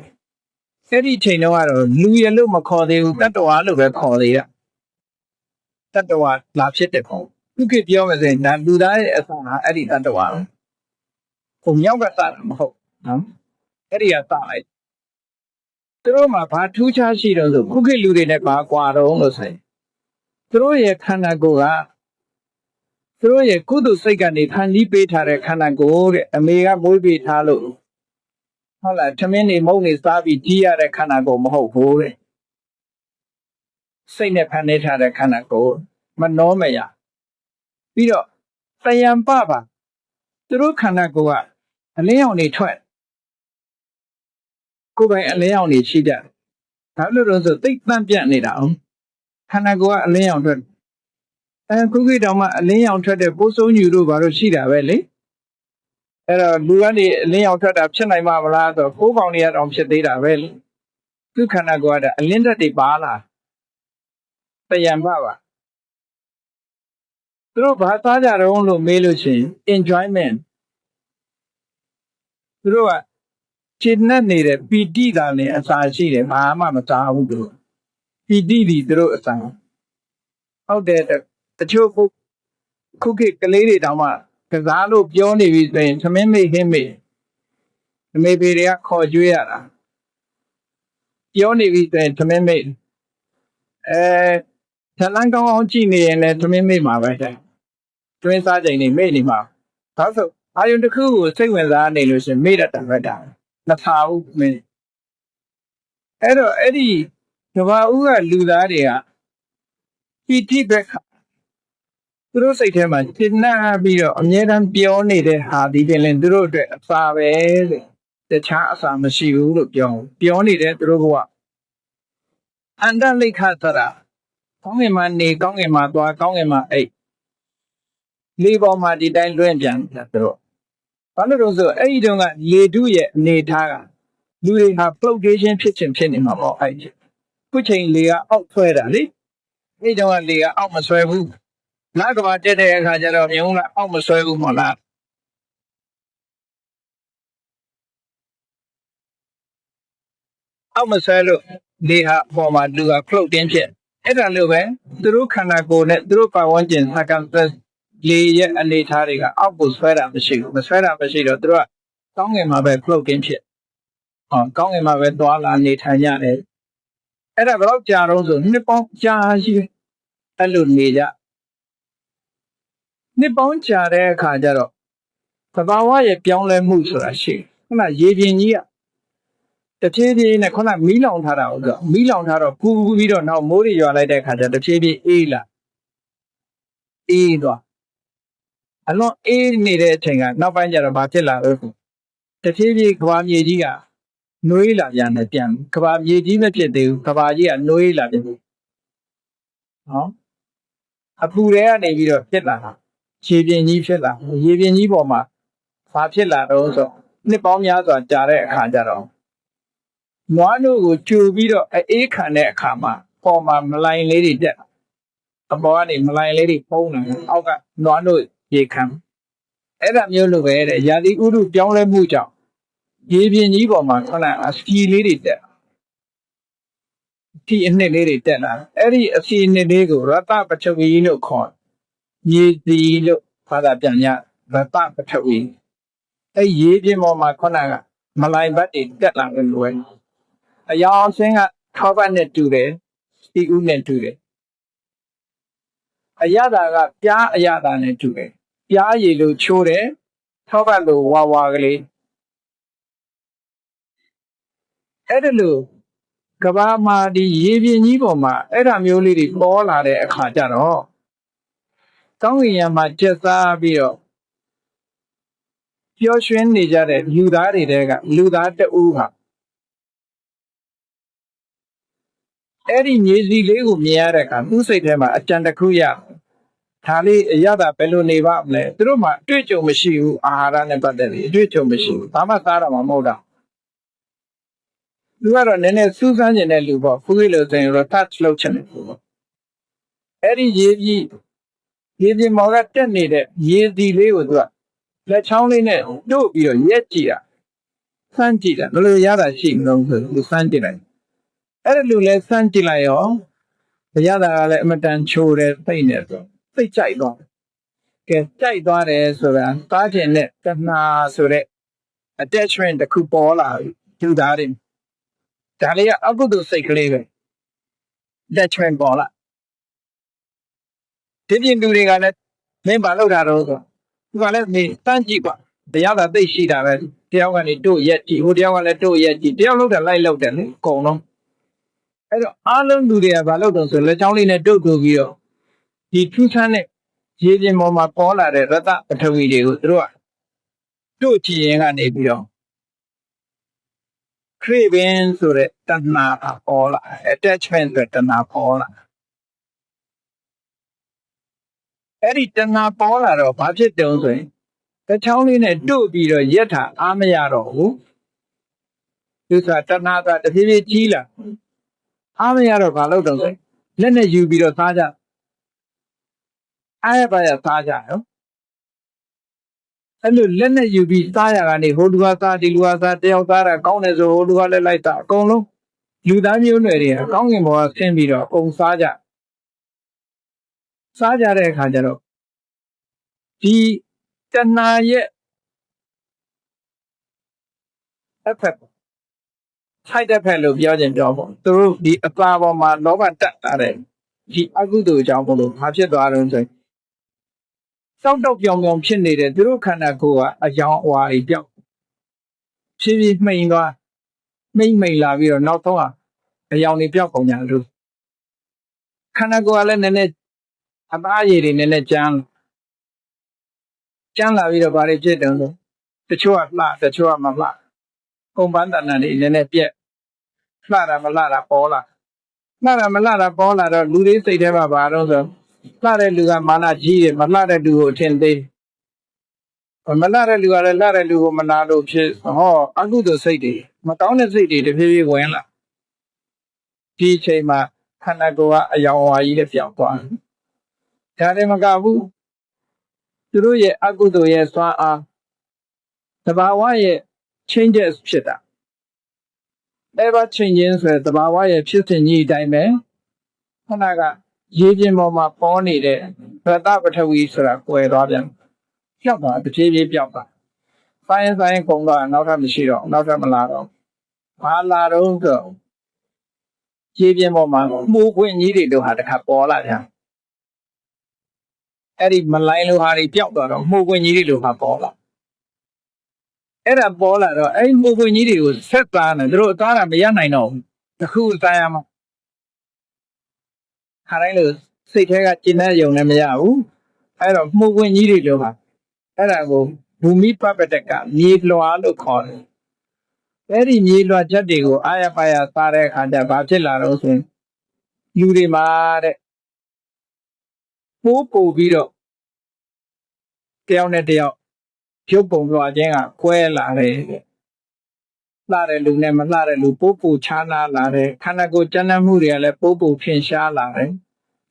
အဲ့ဒီချိန်တော့ကတော့လူရလို့မခေါ်သေးဘူးတတ္တဝါလို့ပဲခေါ်သေးတာတတ္တဝါလာဖြစ်တဲ့ပုံခုခေတ်ပြောမယ်ဆိုရင်ဒါလူသားရဲ့အဆောင်ဟာအဲ့ဒီတတ္တဝါဟိုမြောက်ကစတာမဟုတ်နော်အဲ့ဒီကစလိုက်သူတို့မှာဘာထူးခြားရှိတော့ဆိုခုခေတ်လူတွေနဲ့ဘာကွာတော့လို့ဆိုရင်သူတို့ရဲ့ခန္ဓာကိုယ်ကသူတို့ရဲ့ကုသိုလ်စိတ်ကနေဖန်တီးပေးထားတဲ့ခန္ဓာကိုယ်တဲ့အမေကမွေးပေးထားလို့ဟုတ်လားထမင်းနေမုံနေစားပြီးကြီးရတဲ့ခန္ဓာကိုယ်မဟုတ်ဘူးတဲ့စိတ်နဲ့ဖန်တီးထားတဲ့ခန္ဓာကိုယ်မနှောမရပြီးတော့တယံပပါသူတို့ခန္ဓာကိုယ်ကအလင်းရောင်တွေထွက်ကိုယ်ပိုင်အလင်းရောင်တွေရှိကြတယ်ဒါလို့တော့ဆိုသိပ်တန့်ပြန့်နေတာအောင်ခန္ဓာကိုယ်ကအလင်းရောင်ထွက်ခုခေတ်တောင်မှအလင်းရောင်ထွက်တဲ့ပိုးစိုးညူတို့ဘာလို့ရှိတာပဲလေအဲ့တော့လူကနေအလင်းရောင်ထွက်တာဖြစ်နိုင်မှာမလားဆိုတော့ကိုးကောင်တွေကတော့ဖြစ်သေးတာပဲလေသူခန္ဓာကိုယ်ကအလင်းဓာတ်တွေပါလာတယံပပါသူတို့ဘာသားကြတော့လို့မေးလို့ရှိရင် enjoyment သူတို့ကခြေနဲ့နေတဲ့ပီတိတာနဲ့အစာရှိတယ်ဘာမှမစားဘူးသူတို့ပီတိဒီသူတို့အစာဟုတ်တယ်တချို့ခုခေတ်ကလေးတွေတောင်မှကစားလို့ပြောနေပြီဆိုရင်သမင်းမေ့ဟင်းမေ့အမေဖေတွေကခေါ်ကြွေးရတာပြောနေပြီဆိုရင်သမင်းမေ့ဇလန်းကောင်းအောင်ကြည့်နေရင်လည်းသမင်းမေ့မှာပဲတွင်းစားချိန်နေမေ့နေမှာဒါဆိုအာယုန်တစ်ခုကိုစိတ်ဝင်စားနေလို့ရှိရင်မေ့တတ်တာပဲဒါမထားဘူးမင်းအဲ့တော့အဲ့ဒီကဘာဦးကလူသားတွေကပီတိဘက်သူတို့စိတ်ထဲမှာရှင်းနာပြီးတော့အမြဲတမ်းပြောနေတဲ့ဟာဒီပြင်လည်းသူတို့အတွက်အစာပဲတဲ့တခြားအစာမရှိဘူးလို့ပြောနေတဲ့သူတို့ကအန္တလိခသရကောင်းငင်မှာနေကောင်းငင်မှာသွားကောင်းငင်မှာအိတ်လေးပေါ်မှာဒီတိုင်းလွင့်ပြန်တယ်သူတို့ဘာလို့လဲဆိုအဲ့ဒီတုန်းကလေထုရဲ့အနေထားကလူတွေဟာ flotation ဖြစ်နေမှာပေါ့အဲ့ဒီခုချိန်လေကအောက်ဆွဲတာလေအဲ့တုန်းကလေကအောက်မဆွဲဘူးလကဘာတက်တဲ့အခါကျတော့မြုံကအောက်မဆွဲဘူးမဟုတ်လားအောက်မဆွဲလို့လေဟာပေါ်မှာလူက floating ဖြစ် အဲ့ဒါလို့ပဲသူတို့ခန္ဓာကိုယ်နဲ့သူတို့ပတ်ဝန်းကျင် circumstance လေရဲ့အနေထားတွေကအောက်ကိုဆွဲတာမရှိဘူးမဆွဲတာမရှိတော့သူတို့ကကောင်းငင်မှာပဲ floating ဖြစ်ကောင်းငင်မှာပဲသွားလာနေထိုင်ကြတယ်အဲ့ဒါဘယ်တော့ကြာတော့ဆိုနှစ်ပေါင်းကြာရှိအဲ့လိုနေကြနှစ်ပေါင်းကြာတဲ့အခါကျတော့သဘာဝရဲ့ပြောင်းလဲမှုဆိုတာရှိခုနရေပြင်ကြီးကတဖြည်းဖြည်းနဲ့ခုနမီးလောင်ထားတာဟုတ်ကဲ့မီးလောင်ထားတော့ပူပြီးတော့နောက်မိုးတွေရွာလိုက်တဲ့အခါကျတဖြည်းဖြည်းအေးလာအေးသွားအလွန်အေးနေတဲ့အချိန်ကနောက်ပိုင်းကျတော့ဘာဖြစ်လာလဲတဖြည်းဖြည်းကဘာမြေကြီးကနှွေးလာပြန်တယ်ပြန်ကဘာမြေကြီးမဖြစ်သေးဘူးကဘာကြီးကနှွေးလာပြန်နော်အပူတွေကနေပြီးတော့ဖြစ်လာတာရေပြင်ကြီးဖြစ်လာရေပြင်ကြီးပေါ်မှာဘာဖြစ်လာတော့ဆိုနှစ်ပေါင်းများစွာကြာတဲ့အခါကျတော့နွားတို့ကိုကြိုပြီးတော့အေးခံတဲ့အခါမှာပေါ်မှာမလိုင်လေးတွေတက်အပေါ်ကနေမလိုင်လေးတွေပုံးလာအောက်ကနွားတို့ရေခံအဲ့ဒါမျိုးလိုပဲတဲ့ရာသီဥတုပြောင်းလဲမှုကြောင့်ရေပြင်ကြီးပေါ်မှာခဏအစီလေးတွေတက်ဒီအနှစ်လေးတွေတက်လာအဲ့ဒီအစီအနှစ်လေးကိုရတပထဝီလို့ခေါ်ရေစီလို့ဘာသာပြန်ရရတပထဝီအဲ့ရေပြင်ပေါ်မှာခဏကမလိုင်ဘတ်တွေတက်လာလို့လွယ်အယောင်ဆင်းကထောပတ်နဲ့တူတယ်စီဥနဲ့တူတယ်အရသာကပြားအရသာနဲ့တူတယ်ပြားရည်လို့ချိုးတယ်ထောပတ်လို့ဝါဝါကလေးအဲ့ဒါလို့ကဘာမှာဒီရေပြင်ကြီးပေါ်မှာအဲ့ဒါမျိုးလေးတွေပေါ်လာတဲ့အခါကျတော့ကောင်းကင်ယံမှာကျက်စားပြီးတော့ပျော်ရွှင်နေကြတဲ့လူသားတွေတဲကလူသားတဦးဟာအဲ့ဒီမြေစီလေးကိုမြင်ရတဲ့အခါသူ့စိတ်ထဲမှာအကြံတစ်ခုရဒါလေးအရသာဘယ်လိုနေပါမလဲသူတို့မှအတွေ့အကြုံမရှိဘူးအာဟာရနဲ့ပတ်သက်ပြီးအတွေ့အကြုံမရှိဘူးဘာမှစားတော့မှမဟုတ်တော့သူကတော့နည်းနည်းစူးစမ်းကျင်တဲ့လူပေါ့ဖူးလေးလို့ဆိုရင်တော့ touch လုပ်ချင်တယ်ပေါ့အဲ့ဒီရေပြင်မော်ကတက်နေတဲ့ရေစီလေးကိုသူကလက်ချောင်းလေးနဲ့တို့ပြီးတော့ရက်ကြည့်တာစမ်းကြည့်တာဘယ်လိုရတာရှိမလို့ဆိုသူစမ်းကြည့်လိုက်အဲ့ဒါလူလဲစမ်းကြည့်လိုက်ရောရတာကလည်းအမတန်ချိုတယ်သိနေဆိုသိကြိုက်သွားကဲကြိုက်သွားတယ်ဆိုတာသားခြင်းနဲ့တဏှာဆိုတဲ့ attachment တစ်ခုပေါ်လာလူသားတွေဒါလေးကအကုသိုလ်စိတ်ကလေးပဲ attachment ပေါ်လာဒီပြင်လူတွေကလည်းမင်းဘာလုပ်တာတော့ဆိုသူကလည်းနေစမ်းကြည့်ပါတရားသာသိရှိတာပဲတယောက်ကနေတို့ရက်ကြည့်ဟိုတယောက်ကလည်းတို့ရက်ကြည့်တယောက်လုပ်တယ်လိုက်လုပ်တယ်လေအကုန်လုံးအဲ့တော့အားလုံးလူတွေကဘာလုပ်တော့ဆိုလက်ချောင်းလေးနဲ့တုတ်တူပြီးတော့ဒီထူးဆန်းတဲ့ရေပြင်ပေါ်မှာပေါ်လာတဲ့ရတပထဝီတွေကိုသူတို့ကတို့ကြည့်ရင်ကနေပြီးတော့craving ဆိုတဲ့တဏှာပေါ်လာ attachment ဆိုတဲ့တဏှာပေါ်လာအဲ့ဒီတဏှာပေါ်လာတော့ဘာဖြစ်တုံးဆိုရင်တစ်ချောင်းလေးနဲ့တို့ပြီးတော့ရက်တာအားမရတော့ဘူးသူကတဏှာကတဖြည်းဖြည်းကြီးလာအားမရတော့ဘာလုပ်တော့ဆိုလက်နဲ့ယူပြီးတော့စားကြအားရပါရစားကြရောအဲ့လိုလက်နဲ့ယူပြီးစားရကနေဟိုလူကစားဒီလူကစားတယောက်စားတာကောင်းတယ်ဆိုဟိုလူကလည်းလိုက်တာအကုန်လုံးလူသားမျိုးနွယ်တွေကကောင်းကင်ဘဝဆင်းပြီးတော့အကုန်စားကြတဲ့အခါကျတော့ဒီတဏှာရဲ့အဖက်side effect လို့ပြောခြင်းပြောပေါ့သူတို့ဒီအပါပေါ်မှာလောဘတက်လာတဲ့ဒီအကုသိုလ်အကြောင်းဘလို့ဘာဖြစ်သွားတော့ဆိုစောက်တော့ပြောင်ပြောင်ဖြစ်နေတဲ့သူတို့ခန္ဓာကိုယ်ကအယောင်အဝါတွေပြောက်ဖြည်းဖြည်းမှိန်သွားမှိန်လာပြီးတော့နောက်ဆုံးအယောင်တွေပြောက်ကုန်ကြလို့ခန္ဓာကိုယ်ကလည်းနည်းနည်းအသားရည်တွေနည်းနည်းကျန်းလာပြီးတော့ဘာတွေဖြစ်တယ်ဆိုတချို့ကလှတချို့ကမလှကုန်ပန်းတဏ္ဍာတွေနည်းနည်းပြက်လှတာမလှတာပေါ်လာလှတာမလှတာပေါ်လာတော့လူတွေစိတ်ထဲမှာဘာတော့ဆိုလှတဲ့လူကမာနကြီးတယ်မလှတဲ့လူကိုအထင်သေးမလှတဲ့လူကလည်းလှတဲ့လူကိုမနာလို့ဖြစ်ဟောအကုသိုလ်စိတ်တွေမကောင်းတဲ့စိတ်တွေတဖြည်းဖြည်းဝင်လာဒီအချိန်မှာခန္ဓာကိုယ်ကအယောင်ဝါကြီးနဲ့ပြောင်းသွားဒါလည်းမကဘူးသူတို့ရဲ့အကုသိုလ်ရဲ့စွမ်းအားသဘာဝရဲ့ changes ဖြစ်တာ ever changing ဆိုတဲ့သဘာဝရဲ့ဖြစ်စဉ်ကြီးအတိုင်းပဲ ခဏကရေပြင်ပေါ်မှာပေါ်နေတဲ့ရတပထဝီဆိုတာကွယ်သွားပြန်ပျောက်သွားတဖြည်းဖြည်းပျောက်သွားဆိုင်ရင်ကုန်သွားနောက်ထပ်မရှိတော့နောက်ထပ်မလာတော့ဘာလာတော့ဆိုရေပြင်ပေါ်မှာမှုခွင့်ကြီးတွေတို့ဟာတခါပေါ်လာပြန်အဲ့ဒီမလိုင်းလိုဟာတွေပျောက်သွားတော့မှုခွင့်ကြီးတွေလိုဟာပေါ်လာအဲ့ဒါပေါ်လာတော့အဲ့မှုခွင့်ကြီးတွေကိုဆက်သားနေသူတို့အသားတာမရနိုင်တော့ဘူးတခုသားရမှာခါတိုင်းလို့စိတ်ထဲကကျဉ်းတဲ့ယုံလည်းမရဘူးအဲ့တော့မှုခွင့်ကြီးတွေလိုဟာအဲ့ဒါကိုဘူမိပပတကမြေလွှာလို့ခေါ်တယ်အဲ့ဒီမြေလွှာချက်တွေကိုအာရပါရစားတဲ့အခါကျဘာဖြစ်လာတော့ဆိုရင်လူတွေမှာတဲ့ပိုးပို့ပြီးတော့တယောက်နဲ့တယောက်ရုပ်ပုံလွှာချင်းကကွဲလာတယ်လှတဲ့လူနဲ့မလှတဲ့လူပိုးပို့ချားနာလာတယ်ခန္ဓာကိုယ်ကျန်းတဲ့မှုတွေကလည်းပိုးပို့ဖြင်ရှားလာတယ်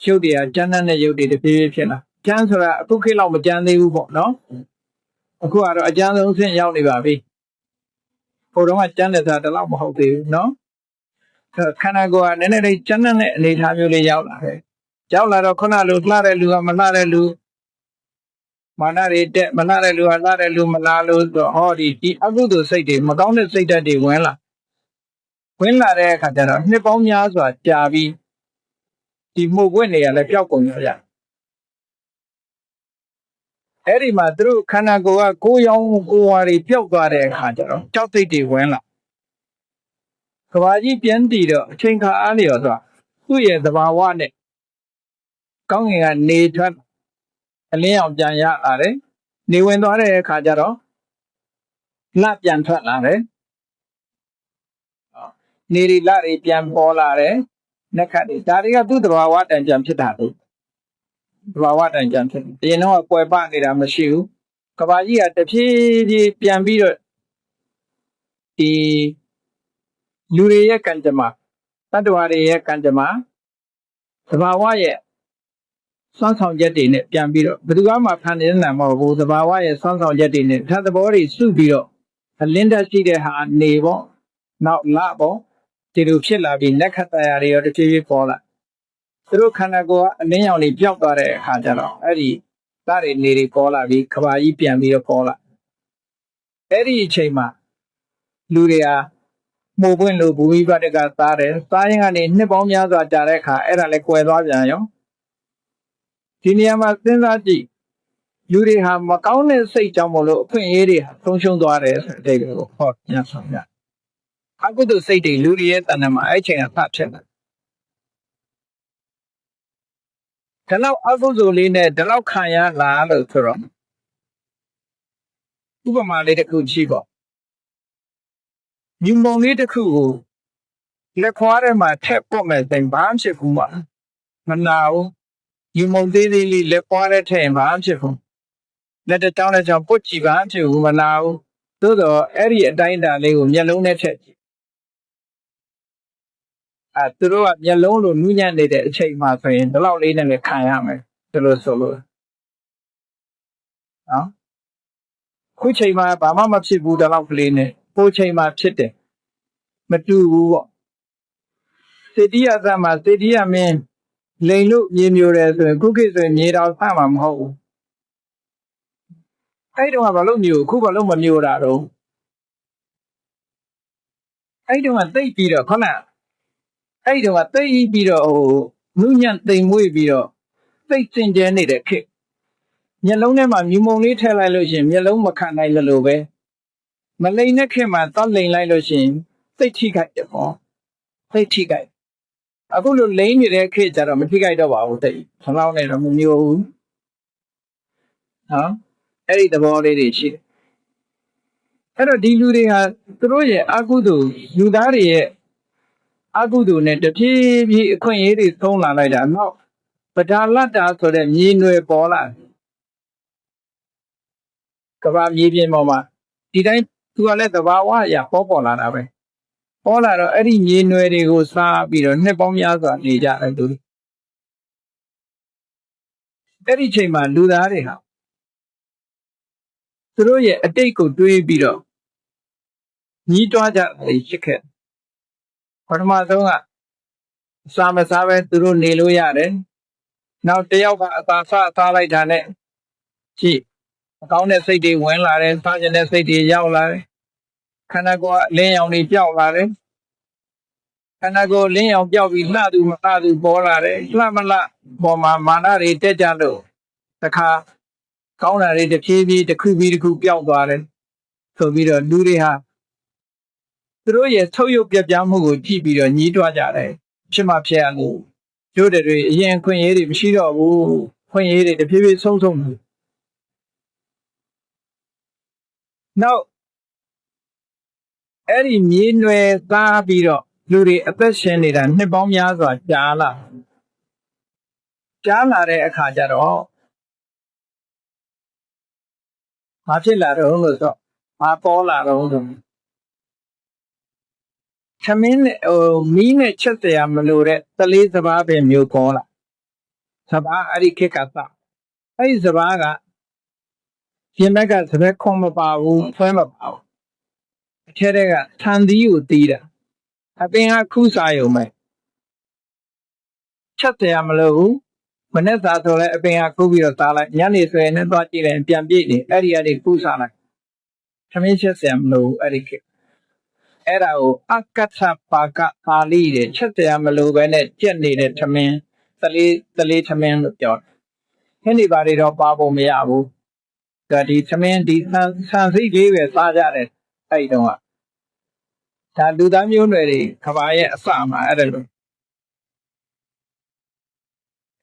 ရုပ်တွေကကျန်းတဲ့ရုပ်တွေတပြေးပြေးဖြစ်လာကျန်းဆိုတာအခုခေတ်လောက်မကျန်းသေးဘူးပေါ့နော်အခုကတော့အကျန်းဆုံးဆင့်ရောက်နေပါပြီဟိုတော့ကကျန်းတဲ့စားတလောက်မဟုတ်သေးဘူးနော်ခန္ဓာကိုယ်ကနည်းနည်းလေးကျန်းတဲ့အနေအထားမျိုးလေးရောက်လာတယ်ရောက်လာတော့ခုနလိုလှတဲ့လူကမလှတဲ့လူမာနတွေတက်မလှတဲ့လူကလှတဲ့လူမလားလို့ဆိုဟောဒီအကုသိုလ်စိတ်တွေမကောင်းတဲ့စိတ်ဓာတ်တွေဝင်လာတဲ့အခါကျတော့နှစ်ပေါင်းများစွာကြာပြီးဒီမှုခွင့်တွေကလည်းပျောက်ကုန်ကြအဲ့ဒီမှာသူတို့ခန္ဓာကိုယ်ကကိုယ်ရောင်ကိုယ်ဝါတွေပျောက်သွားတဲ့အခါကျတော့ကြောက်စိတ်တွေဝင်လာကဘာကြီးပြန်တည်တော့အချိန်ခါအားလျော်သွားသူ့ရဲ့သဘာဝနဲ့ကောင်းငင်ကနေထွက်အလင်းအောင်ပြန်ရလာတယ်နေဝင်သွားတဲ့အခါကျတော့လပြန်ထွက်လာတယ်နေရီလတွေပြန်ပေါ်လာတယ်နှက်ခတ်တွေဒါတွေကသူ့သဘာဝတန်ပြန်ဖြစ်တာလို့သဘာဝတန်ပြန်ဖြစ်တယ်အရင်တော့ကွယ်ပနေတာမရှိဘူးကဘာကြီးကတဖြည်းဖြည်းပြန်ပြီးတော့ဒီလူတွေရဲ့ကံကြမ္မာတတ္တဝါတွေရဲ့ကံကြမ္မာသဘာဝရဲ့စွမ်းဆောင်ချက်တွေနဲ့ပြန်ပြီးတော့ဘယ်သူမှဖန်နေနေတာမဟုတ်ဘူးသဘာဝရဲ့စွမ်းဆောင်ချက်တွေနဲ့ဓာတ်သဘောတွေစုပြီးတော့အလင်းတက်ရှိတဲ့ဟာနေပေါ့နောက်လပေါ့ဒီလိုဖြစ်လာပြီးလက်ခတ်တရားတွေရောတဖြည်းဖြည်းပေါ်လာသူတို့ခန္ဓာကိုယ်ကအလင်းရောင်တွေပျောက်သွားတဲ့အခါကျတော့အဲ့ဒီသားတွေနေတွေပေါ်လာပြီးခဘာကြီးပြန်ပြီးတော့ပေါ်လာအဲ့ဒီအချိန်မှာလူတွေဟာမှုပွင့်လို့ဘူမိပတ္တကသားတယ်သားရင်ကနေနှစ်ပေါင်းများစွာကြာတဲ့အခါအဲ့ဒါလည်းကွယ်သွားပြန်ရောဒီနေရာမှာစဉ်းစားကြည့်လူတွေဟာမကောင်းတဲ့စိတ်ကြောင့်မလို့အခွင့်အရေးတွေဟာဆုံးရှုံးသွားတယ်ဆိုတဲ့အဓိပ္ပာယ်ကိုဟောညဆောင်ရအကုသိုလ်စိတ်တွေလူတွေရဲ့တဏ္ဍာမှာအဲ့ချိန်ကဖတ်ဖြစ်တယ်ဒီလောက်အကုသိုလ်လေးနဲ့ဒီလောက်ခံရလာလို့ဆိုတော့ဥပမာလေးတစ်ခုကြည့်ပေါ့မြုံပုံလေးတစ်ခုကိုလက်ခွားထဲမှာထက်ပုတ်မဲ့တိုင်ဘာမှဖြစ်ဘူးမနာဘူးမြုံပုံသေးသေးလေးလက်ခွားထဲထည့်ရင်ဘာမှဖြစ်ဘူးလက်တောင်းတဲ့ကြောင့်ပုတ်ကြည့်ဘာမှဖြစ်ဘူးမနာဘူးသို့တော့အဲ့ဒီအတိုင်းအတာလေးကိုမျက်လုံးနဲ့ထည့်ကြည့်သူတို့ကမျက်လုံးလိုနူးညံ့နေတဲ့အချိန်မှဆိုရင်ဒီလောက်လေးနဲ့လည်းခံရမယ်ဒီလိုဆိုလို့နော်ခုချိန်မှာဘာမှမဖြစ်ဘူးဒီလောက်ကလေးနဲ့ပိုချိန်မှာဖြစ်တယ်မတူဘူးပေါ့စေတိယသမှာစေတိယမင်းလိန်လို့မြေမျိုးတယ်ဆိုရင်ခုခေတ်ဆိုရင်မြေတော်ဆမှာမဟုတ်ဘူးအဲ့တုန်းကဘာလို့မျိုးခုဘာလို့မမျိုးတာတော့အဲ့တုန်းကသိပ်ပြီးတော့ခဏအဲ့တုန်းကသိပ်ပြီးတော့နုညံ့သိမ်မွေ့ပြီးတော့သိပ်စင်ကြဲနေတဲ့ခေတ်မျက်လုံးထဲမှာမြူမုံလေးထည့်လိုက်လို့ရှိရင်မျက်လုံးမခံနိုင်လို့ပဲမလိန်တဲ့ခေတ်မှာတော့လိန်လိုက်လို့ရှိရင်သိပ်ထိခိုက်တယ်ပေါ့သိပ်ထိခိုက်အခုလိုလိန်နေတဲ့ခေတ်ကြတော့မထိခိုက်တော့ပါဘူးသိဘလောက်နဲ့တော့မမျိုးဘူးနော်အဲ့ဒီသဘောလေးတွေရှိတယ်အဲ့တော့ဒီလူတွေဟာသူတို့ရဲ့အကုသိုလ်လူသားတွေရဲ့အကုသိုလ်နဲ့တဖြည်းဖြည်းအခွင့်အရေးတွေသုံးလာလိုက်တာနောက်ပဒါလတ္တာဆိုတဲ့မြေနွယ်ပေါ်လာကဘာမြေပြင်ပေါ်မှာဒီတိုင်းသူကလည်းသဘာဝအရာပေါ်လာတာပဲပေါ်လာတော့အဲ့ဒီမြေနွယ်တွေကိုစားပြီးတော့နှစ်ပေါင်းများစွာနေကြတယ်သူအဲ့ဒီချိန်မှာလူသားတွေဟာသူတို့ရဲ့အတိတ်ကိုတွေးပြီးတော့ညီးတွားကြတယ်ရှိခဲ့ပထမဆုံးက စာမစားပဲသူတို့နေလို့ရတယ်နောက်တယောက်ကအသာစားလိုက်တာနဲ့ကြည့်အကောင်းတဲ့စိတ်တွေဝင်လာတယ်စားကျင်တဲ့စိတ်တွေရောက်လာတယ်ခန္ဓာကိုယ်အလင်းရောင်တွေပြောက်လာတယ်ခန္ဓာကိုယ်လင်းရောင်ပြောက်ပြီးလှသူမလှသူပေါ်လာတယ်လှမလှပေါ်မှာမာနတွေတက်ကြလို့တခါကောင်းတာတွေတစ်ဖြည်းဖြည်းတစ်ခုပြီးတစ်ခုပြောက်သွားတယ်ဆိုပြီးတော့လူတွေဟာသူတို့ရဲ့ထုတ်ရုပ်ပြပြမှုကိုကြည့်ပြီးတော့ညှိတွားကြတယ်ဖြစ်မှဖြစ်ရလို့တို့တွေအရင်ခွင့်ရေးတွေမရှိတော့ဘူးခွင့်ရေးတွေတစ်ဖြည်းဖြည်းဆုံးနောက်အဲ့ဒီမြေနွယ်သားပြီးတော့လူတွေအသက်ရှင်နေတာနှစ်ပေါင်းများစွာကြာလာတဲ့အခါကျတော့မဖြစ်လာတော့လို့ဆိုမပေါ်လာတော့ဆိုသမင်းနဲ့မီးနဲ့ချက်တရားမလို့တဲ့တလေးစပားပဲမျိုးပေါ်လာစပားအဲ့ဒီခေတ်ကစအဲ့ဒီစပားကပြင်ဘက်ကစပက်ခွန်မပါဘူးဆွဲမပါဘူးအထက်ကထန်သီးကိုတီးတာအပင်ကခုစားရုံပဲချက်တရားမလို့ဘူးမနေ့စာဆိုလဲအပင်ကခုပြီးတော့စားလိုက်ညနေဆိုရင်လည်းသွားကြည့်တယ်ပြန်ပြည့်နေအဲ့ဒီကနေခုစားလိုက်သမင်းချက်တရားမလို့အဲ့ဒီခေတ်အဲ့ဒါကိုအကသပါကပါဠိတဲ့ချက်တရားမလို့ပဲနဲ့ကြက်နေတဲ့သမင်းတလေးသမင်းလို့ပြောတယ်ခင်းနေပါတွေတော့ပါဖို့မရဘူးဒါဒီသမင်းဒီဆန်စိတ်လေးပဲစားကြတယ်အဲ့ဒီတော့ဒါလူသားမျိုးနွယ်တွေကဘာရဲ့အစမှာအဲ့ဒါလို့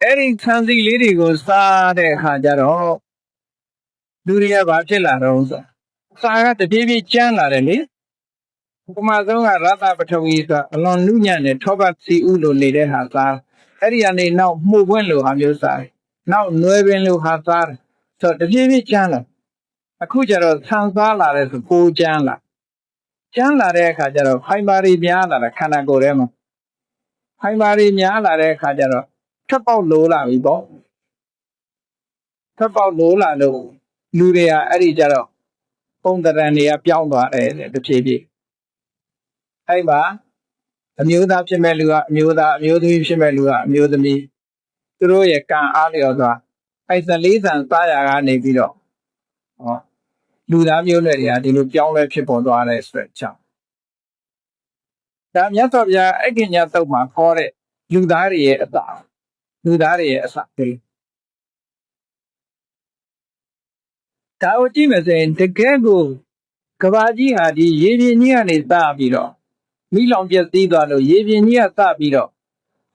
အဲ့ဒီဆန်စိတ်လေးတွေကိုစားတဲ့အခါကျတော့လူတွေကဘာဖြစ်လာတော့ဆိုစားကတပြေးပြေးကျန်းလာတယ်လေပထမဆုံးကရသပထဝီဆိုအလွန်နုညံ့တဲ့ထောပတ်စီဥလိုနေတဲ့ဟာစားအဲ့ဒီကနေနောက်မှုပွင့်လိုဟာမျိုးစားနောက်နွယ်ပင်လိုဟာစားဆိုတပြေးပြေးကျန်းလာအခုကျတော့ဆန်စားလာတဲ့ဆိုကိုကျန်းလာတဲ့အခါကျတော့ဖိုင်ဘာတွေများလာတာခန္ဓာကိုယ်ထဲမှာဖိုင်ဘာတွေများလာတဲ့အခါကျတော့ထပ်ပေါက်လိုးလာပြီပေါ့ထပ်ပေါက်လိုးလာလို့လူတွေကအဲ့ဒီကျတော့ပုံတရံတွေကပြောင်းသွားတယ်တဖြည်းဖြည်းအဲ့မှာအမျိုးသားဖြစ်မဲ့လူကအမျိုးသားအမျိုးသမီးဖြစ်မဲ့လူကအမျိုးသမီးသူတို့ရဲ့ကံအားလျော်စွာအဲ့14ဆန်စားရကနေပြီးတော့လူသားမျိုးနွယ်တွေကဒီလိုပြောင်းလဲဖြစ်ပေါ်သွားတဲ့ဆိုတဲ့အကြောင်းဒါမြတ်စွာဘုရားအက္ခညတုတ်မှာခေါ်တဲ့လူသားတွေရဲ့အစတွေဒါကိုကြည့်မယ်ဆိုရင်တကယ်ကိုကဘာကြီးဟာဒီရေပြင်ကြီးကနေစပြီးတော့မိလောင်ပြည့်စည်သွားလို့ရေပြင်ကြီးကစပြီးတော့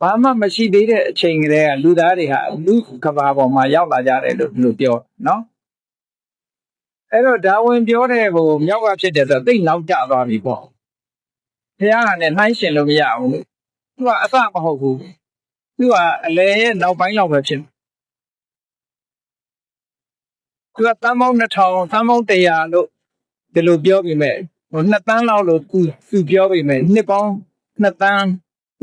ဘာမှမရှိသေးတဲ့အချိန်ကလေးကလူသားတွေဟာလူကဘာပေါ်မှာရောက်လာကြတယ်လို့ပြောနော်အဲ့တော့ဒါဝင်ပြောတဲ့ဟိုမြောက်ကဖြစ်တယ်ဆိုတော့သိနောက်ကျသွားပြီပေါ့ဘုရားကလည်းနှိုင်းရှင်လို့မရဘူးသူကအစမဟုတ်ဘူးသူကအလေရဲ့နောက်ပိုင်းလောက်ပဲဖြစ်သူကတန်းပေါင်း2000တန်းပေါင်း100လို့ဒီလိုပြောပြီးမဲ့ဟို2တန်းလောက်လို့သူပြောပြီးမဲ့နှစ်ပေါင်း2တန်း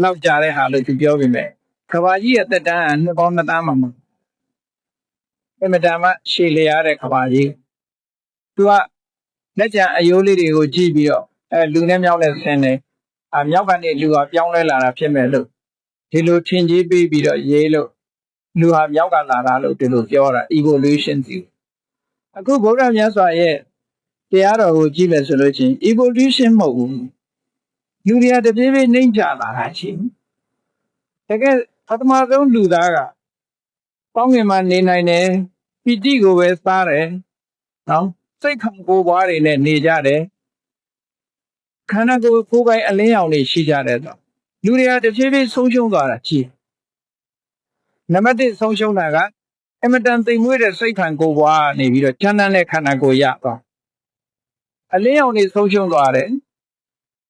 လောက်ကြာတဲ့ဟာလို့သူပြောပြီးမဲ့ကဘာကြီးရဲ့တက်တန်းကနှစ်ပေါင်း2တန်းမှမဟုတ်အမတန်မှရှည်လျားတဲ့ကဘာကြီးသူကလက်ကျန်အယိုးလေးတွေကိုကြည့်ပြီးတော့လူနဲ့မြောက်နဲ့ဆင်းတယ်မြောက်ကနေလူဟာပြောင်းလဲလာတာဖြစ်မဲ့လို့ဒီလိုထင်ကြီးပြီးတော့ရေးလို့လူဟာမြောက်ကလာတာလို့ဒီလိုပြောတာ evolution စီအခုဗုဒ္ဓမြတ်စွာရဲ့တရားတော်ကိုကြည့်မယ်ဆိုလို့ချင်း evolution မဟုတ်ဘူးလူတွေကတပြေးပြေးနှိမ့်ချလာတာရှိတကယ်ပထမဆုံးလူသားကပေါင်းငင်မှာနေနိုင်တယ်ပီတိကိုပဲစားတယ်နော်စိတ်ခံကိုယ်ပွားတွေနဲ့နေကြတယ်ခန္ဓာကိုယ်ကိုယ်ပိုင်အလင်းရောင်တွေရှိကြတယ်ဆိုလူတွေကတဖြည်းဖြည်းဆုံးရှုံးသွားတာရှိနံပါတ်1ဆုံးရှုံးတာကအမတန်သိမ်မွေ့တဲ့စိတ်ခံကိုယ်ပွားနေပြီးတော့ချမ်းသာတဲ့ခန္ဓာကိုယ်ရသွားအလင်းရောင်တွေဆုံးရှုံးသွားတယ်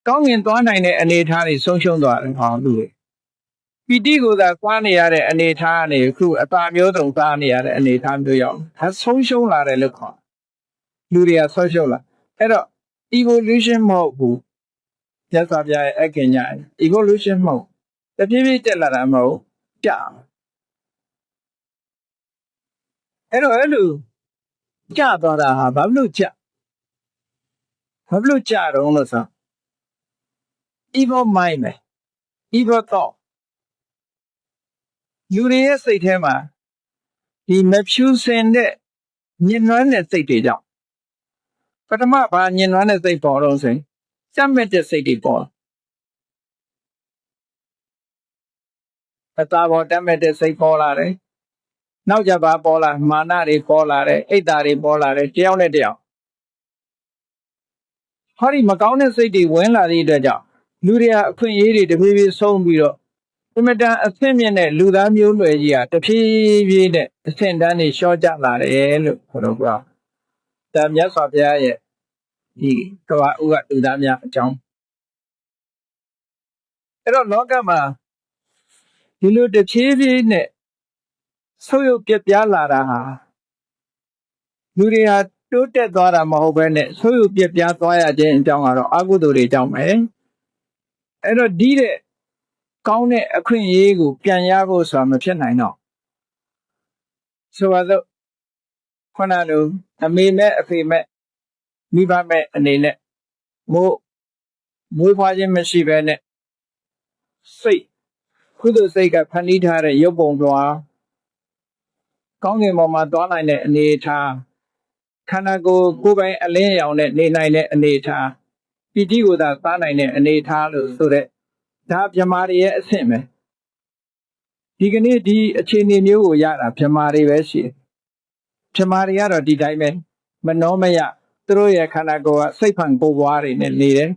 ကောင်းငင်သွားနိုင်တဲ့အနေအထားတွေဆုံးရှုံးသွားတယ်ဟောလူတွေပီတိကိုသာသွားနေရတဲ့အနေအထားကနေအခုအတာမျိုးစုံသွားနေရတဲ့အနေအထားမျိုးရောက်ဒါဆုံးရှုံးလာတယ်လို့ခေါ်လူတွေကဆုံးရှုံးလာအဲ့တော့ evolution မဟုတ်ဘူးမြတ်စွာဘုရားရဲ့အက္ခည evolution မဟုတ်တဖြည်းဖြည်းတက်လာတာမဟုတ်ကြအဲ့တော့အဲ့လိုကြသွားတာဟာဘာလို့ကြတော့လို့ဆို evil mind ပဲ evil thought လူတွေရဲ့စိတ်ထဲမှာဒီမဖြူစင်တဲ့ညင်နွမ်းတဲ့စိတ်တွေကြောင့်ပထမဘာညင်နွမ်းတဲ့စိတ်ပေါ်တော့ဆိုရင်ကြက်မဲ့တဲ့စိတ်တွေပေါ်အသာပေါ်တက်မဲ့တဲ့စိတ်ပေါ်လာတယ်နောက်ကြပါပေါ်လာမာနတွေပေါ်လာတယ်အိတ်တာတွေပေါ်လာတယ်တယောက်နဲ့တယောက်ဟောဒီမကောင်းတဲ့စိတ်တွေဝင်လာတဲ့အတွက်ကြောင့်လူတွေဟာအခွင့်အရေးတွေတဖြည်းဖြည်းဆုံးပြီးတော့အမတန်အဆင့်မြင့်တဲ့လူသားမျိုးနွယ်ကြီးဟာတဖြည်းဖြည်းနဲ့အဆင့်တန်းတွေလျှော့ကျလာတယ်လို့ခေါ်တော့ပြောဒါမြတ်စွာဘုရားရဲ့ဒီကဘာဥကလူသားများအကြောင်းအဲ့တော့လောကမှာဒီလိုတဖြည်းဖြည်းနဲ့ဆုပ်ယုပ်ပြက်ပြားလာတာဟာလူတွေဟာတိုးတက်သွားတာမဟုတ်ဘဲနဲ့ဆုပ်ယုပ်ပြက်ပြားသွားရခြင်းအကြောင်းကတော့အကုသိုလ်တွေကြောင့်ပဲအဲ့တော့ဒီတဲ့ကောင်းတဲ့အခွင့်အရေးကိုပြန်ရဖို့ဆိုတာမဖြစ်နိုင်တော့ဆိုပါစို့ခုနလိုအမေနဲ့အဖေနဲ့မိဘမဲ့အနေနဲ့မွေးဖွားခြင်းမရှိဘဲနဲ့စိတ်ကုသိုလ်စိတ်ကဖန်တီးထားတဲ့ရုပ်ပုံသွားကောင်းကင်ဘုံမှာသွားနိုင်တဲ့အနေအထားခန္ဓာကိုယ်ကိုယ်ပိုင်အလင်းရောင်နဲ့နေနိုင်တဲ့အနေအထားပီတိကိုသာစားနိုင်တဲ့အနေအထားလို့ဆိုတဲ့ဒါဗြဟ္မာတွေရဲ့အဆင့်ပဲဒီကနေ့ဒီအခြေအနေမျိုးကိုရတာဗြဟ္မာတွေပဲရှိတယ်ဗြဟ္မာတွေကတော့ဒီတိုင်းပဲမနှောမယသူတို့ရဲ့ခန္ဓာကိုယ်ကစိတ်ဖန်ကိုယ်ပွားတွေနဲ့နေတယ်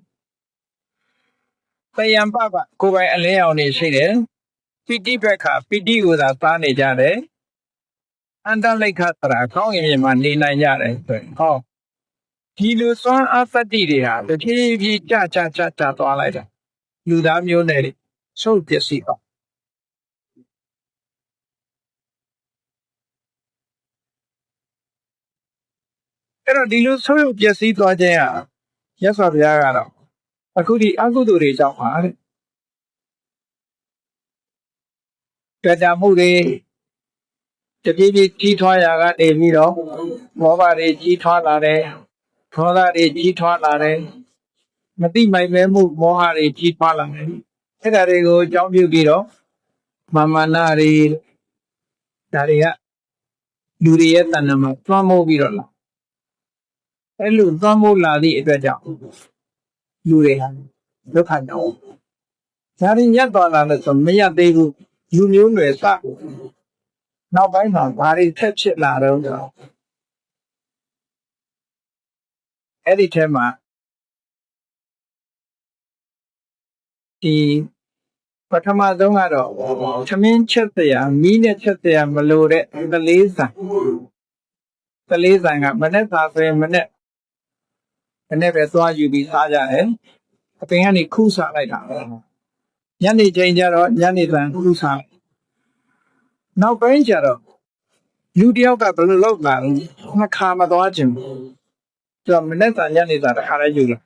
ပယံပပကိုယ်ပိုင်အလင်းရောင်တွေရှိတယ်ပီတိဘက်ကပီတိကိုသာစားနေကြတယ်အန္တလိခသရာကောင်းကင်မြေမှာနေနိုင်ကြတယ်ဆိုရင်ဟောဒီလိုစွမ်းအားသတ္တိတွေဟာတဖြည်းဖြည်းကြသွားလိုက်တာလူသားမျိုးနွယ်တွေဆုတ်ပျက်စီးတော့အဲ့တော့ဒီလိုဆုတ်ယုတ်ပျက်စီးသွားခြင်းဟာမြတ်စွာဘုရားကတော့အခုဒီအကုသိုလ်တွေကြောင့်ပါတဲ့ကြကြမှုတွေတဖြည်းဖြည်းကြီးထွားရာကနေပြီးတော့မောဟတွေကြီးထွားလာတယ်ဒေါသတွေကြီးထွားလာတယ်မတိမိုက်မဲမှုမောဟတွေကြီးထွားလာတယ်အဲ့ဒါတွေကိုအကြောင်းပြုပြီးတော့မာနတွေဒါတွေကလူတွေရဲ့တဏ္ဍာမှာသွမ်းမိုးပြီးတော့လာအဲ့လိုသွမ်းမိုးလာသည့်အတွက်ကြောင့်လူတွေဟာဒုက္ခကြောင့်ဒါရင်ရပ်သွားလာလို့ဆိုမရသေးဘူးလူမျိုးနွယ်စနောက်ပိုင်းမှာဘာတွေထက်ဖြစ်လာတော့အဲ့ဒီထဲမှာဒီပထမဆုံးကတော့သမင်းချက်စရာမီးနဲ့ချက်စရာမလိုတဲ့သလေးဆိုင်ကမနဲ့သာဆိုရင်မနဲ့ပဲသွားယူပြီးစားကြတယ်အပင်ကနေခူးစားလိုက်တာညနေချိန်ကျတော့ညနေတန်ခူးစားနောက်ပိုင်းကျတော့လူတယောက်ကဘယ်လိုလုပ်လာလဲနှစ်ခါမသွားခြင်းသူကမနဲ့သာညနေသာတစ်ခါလဲယူလာ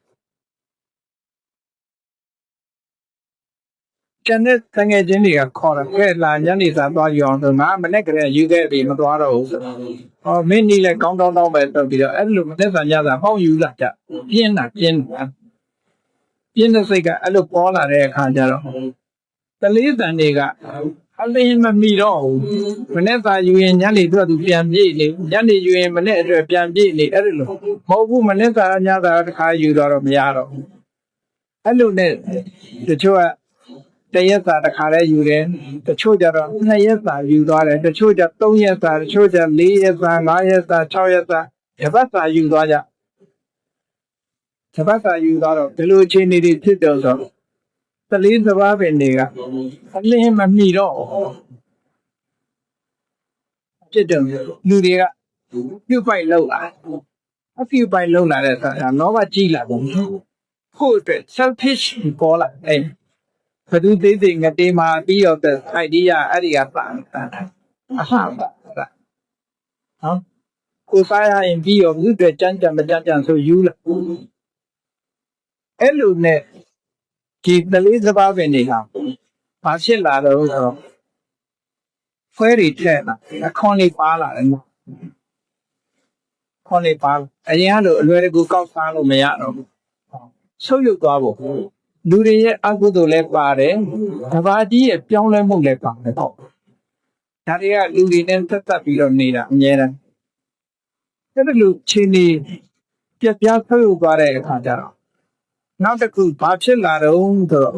ကျန်တဲ့တငယ်ချင်းတွေကခေါ်တယ်ကဲလာညနေသာသွားယူအောင်ဆိုငါမနဲ့ကလေးယူခဲ့ပြီမသွားတော့ဘူးမင်းကြီးလည်းကောင်းတောင်းပဲတော့ပြီးတော့အဲ့လိုမနဲ့သာညသာဟောင်းယူလာကြပြင်းတဲ့စိတ်ကအဲ့လိုပေါ်လာတဲ့အခါကျတော့တလေးတန်တွေကအလင်းမမီတော့ဘူးမနဲ့သာယူရင်ညနေသူပြန်ပြေးနေညနေယူရင်မနဲ့အတွက်ပြန်ပြေးနေအဲ့လိုမဟုတ်ဘူးမနဲ့သာညသာတစ်ခါယူတော့မရတော့ဘူးအဲ့လိုနဲ့တချို့ကတရက်စာတစ်ခါလဲယူတယ်တချို့ကြတော့2ရက်စာယူသွားတယ်တချို့ကြ3ရက်စာတချို့ကြ4ရက်စာ5ရက်စာ6ရက်စာတစ်ပတ်စာယူသွားကြတစ်ပတ်စာယူသွားတော့ဒီလိုအခြေအနေတွေဖြစ်တော့ဆိုသလေးစဘာပင်တွေကအလင်းမမီတော့ဖြစ်တယ်လူတွေကပြုတ်ပိုက်လောက်လာအပြုတ်ပိုက်လောက်လာတဲ့ဆိုတာလောဘကြီးလာတယ်ဖို့အတွက် selfish ပေါ်လာဘယ်သူသေးသေးငတေးမှာပြီးတော့တဲ့ idea အဲ့ဒီကပါအဟာပါနော်ကိုစားရရင်ပြီးတော့သူ့အတွက်ကြမ်းကြမ်းမကြမ်းကြမ်းဆိုယူလာအဲ့လိုနဲ့ဒီသလေးစဘာပင်တွေကဘာဖြစ်လာတော့ဆိုတော့ဖွဲတွေထက်လာအခွန်လေးပါလာတယ်ခွန်လေးပါအရင်ကလိုအလွယ်တကူကောက်စားလို့မရတော့ဘူးဆုပ်ယုပ်သွားဖို့လူတွေရဲ့အကုသိုလ်လည်းပါတယ်တဘာကြီးရဲ့ပြောင်းလဲမှုလည်းပါတယ်ပေါ့ ဒါတွေကလူတွေနဲ့သက်သက်ပြီးတော့နေတာအများတန်းအဲ့ဒါလို့ချင်းနေပြပြဆွေးသွားတဲ့အခါကျတော့နောက်တစ်ခုဘာဖြစ်လာတော့ဆိုတော့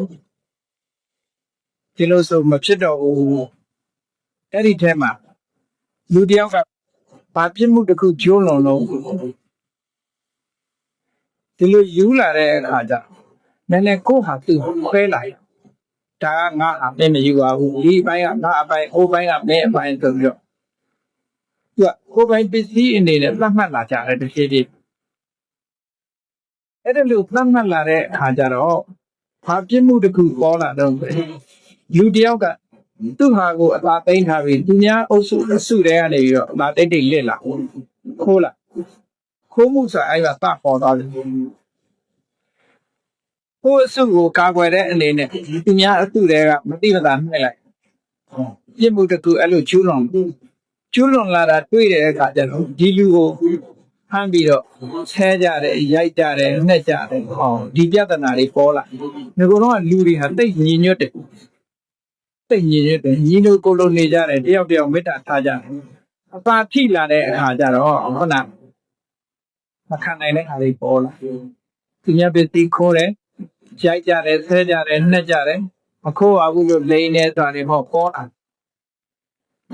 ဒီလိုဆိုမဖြစ်တော့ဘူးအဲ့ဒီထဲမှာလူတယောက်ကဘာပြစ်မှုတစ်ခုကျိုးလွန်လို့ဒီလိုယူလာတဲ့အခါကျနည်းနည်းကိုယ့်ဟာသူ့ခွဲလိုက်ဒါကငါအမင်းမယူပါဘူးဒီဘိုင်းကငါအပိုင်းဟိုဘိုင်းကမင်းအပိုင်းဆိုပြီးတော့သူကကိုယ်ပိုင်ပစ္စည်းအနေနဲ့သတ်မှတ်လာကြတယ်တဖြည်းဖြည်းအဲ့ဒါလို့သတ်မှတ်လာတဲ့အခါကျတော့ဘာပြစ်မှုတစ်ခုပေါ်လာတော့လူတယောက်ကသူ့ဟာကိုအသာသိမ်းထားပြီးသူများအုပ်စုအစုတွေကနေပြီးတော့အသာတိတ်တိတ်လစ်လာခိုးလာခိုးမှုဆိုအဲ့ဒါသတ်ပေါ်သွားတယ်ကိုယ်အစုကိုကာကွယ်တဲ့အနေနဲ့သူများအစုတွေကမတိမတာနှိမ့်လိုက်ပြစ်မှုတစ်ခုအဲ့လိုကျူးလွန်လာတာတွေ့တဲ့အခါကျတော့ဒီလူကိုဖမ်းပြီးတော့ဆဲကြတယ်ရိုက်ကြတယ်နှက်ကြတယ်ဟောဒီပြဿနာတွေပေါ်လာငါကတော့လူတွေဟာတိတ်ညီညွတ်တယ်ညီတို့ကိုလိုနေကြတယ်တယောက်တယောက်မေတ္တာထားကြတယ်အသာထိလာတဲ့အခါကျတော့ခုနမခံနိုင်တဲ့အားတွေပေါ်လာသူများပစ္စည်းခိုးတယ်ရိုက်ကြတယ်ဆဲကြတယ်နှက်ကြတယ်မခိုးပါဘူးလို့လိန်နေဆိုတာတွေဟောပေါ်လာ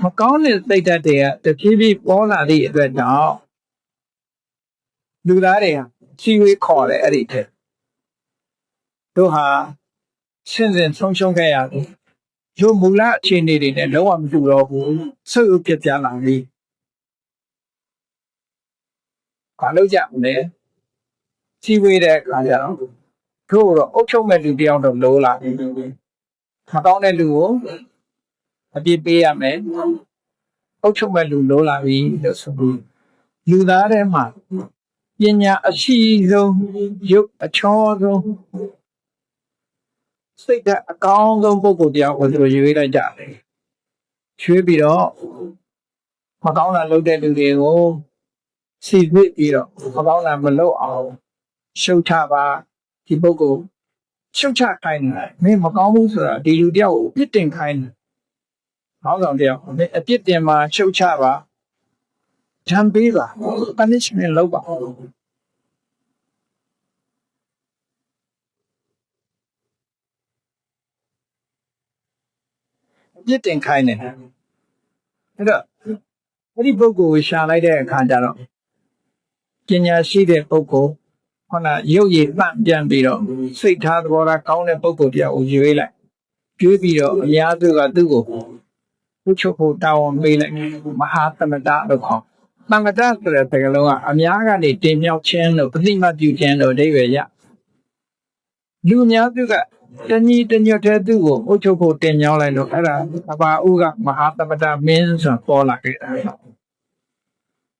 မကောင်းတဲ့စိတ်ဓာတ်တွေကတဖြည်းဖြည်းပေါ်လာသည့်အတွက်ကြောင့်လူသားတွေဟာချီဝေးခေါ်တယ်အဲ့ဒီထက်တို့ဟာစဉ်ဆုံးရှုံးခဲ့ရတယ်ရုပ်မူလအခြေအနေတွေနဲ့လုံးဝမတူတော့ဘူးဆုပ်ပြပြလာပြီဘာလို့ကြမလဲချီဝေးတဲ့အခါကျတော့တို့တော့အုပ်ချုပ်မဲ့လူတယောက်တော့လိုးလာမကောင်းတဲ့လူကိုအပြစ်ပေးရမယ်အုပ်ချုပ်မဲ့လူလိုးလာပြီလို့ဆိုပြီးလူသားထဲမှာပညာအရှိဆုံးရုပ်အချောဆုံးစိတ်ဓာတ်အကောင်းဆုံးပုဂ္ဂိုလ်တရားကိုသူတို့ရွေးလိုက်ကြတယ်ရွေးပြီးတော့မကောင်းတာလုပ်တဲ့လူတွေကိုစီစစ်ပြီးတော့မကောင်းတာမလုပ်အောင်ရှုတ်ချပါဒီပုဂ္ဂိုလ်ရှုတ်ချခိုင်းတယ်မင်းမကောင်းဘူးဆိုတာဒီလူတယောက်ကိုပြစ်တင်ခိုင်းတယ်ဟောင်းဆောင်တယောက်အပြစ်တင်မှာရှုတ်ချပါဂျမ်ပေးပါ punishment လုပ်ပါပြစ်တင်ခိုင်းတယ်အဲ့တော့အဲ့ဒီပုဂ္ဂိုလ်ကိုရှာလိုက်တဲ့အခါကျတော့ပညာရှိတဲ့ပုဂ္ဂိုလ်ခုနရုပ်ရည်ပန့်ပြန်ပြီးတော့စိတ်ထားသဘောထားကောင်းတဲ့ပုဂ္ဂိုလ်တယောက်ကိုရွေးလိုက်ရွေးပြီးတော့အများစုကသူ့ကိုဝှချုပ်ဖို့တာဝန်ပေးလိုက်မဟာသမတလို့ခေါ်သမတဆိုတဲ့စကားလုံးကအများကနေတင်မြောက်ခြင်းလို့ပဋိမတ်ပြုခြင်းလို့အဓိပ္ပာယ်ရလူအများစုကတညီတညွတ်တဲ့သူ့ကိုဝှချုပ်ဖို့တင်မြောက်လိုက်လို့အဲ့ဒါအပါဥကမဟာသမတမင်းဆိုပေါ်လာခဲ့တာ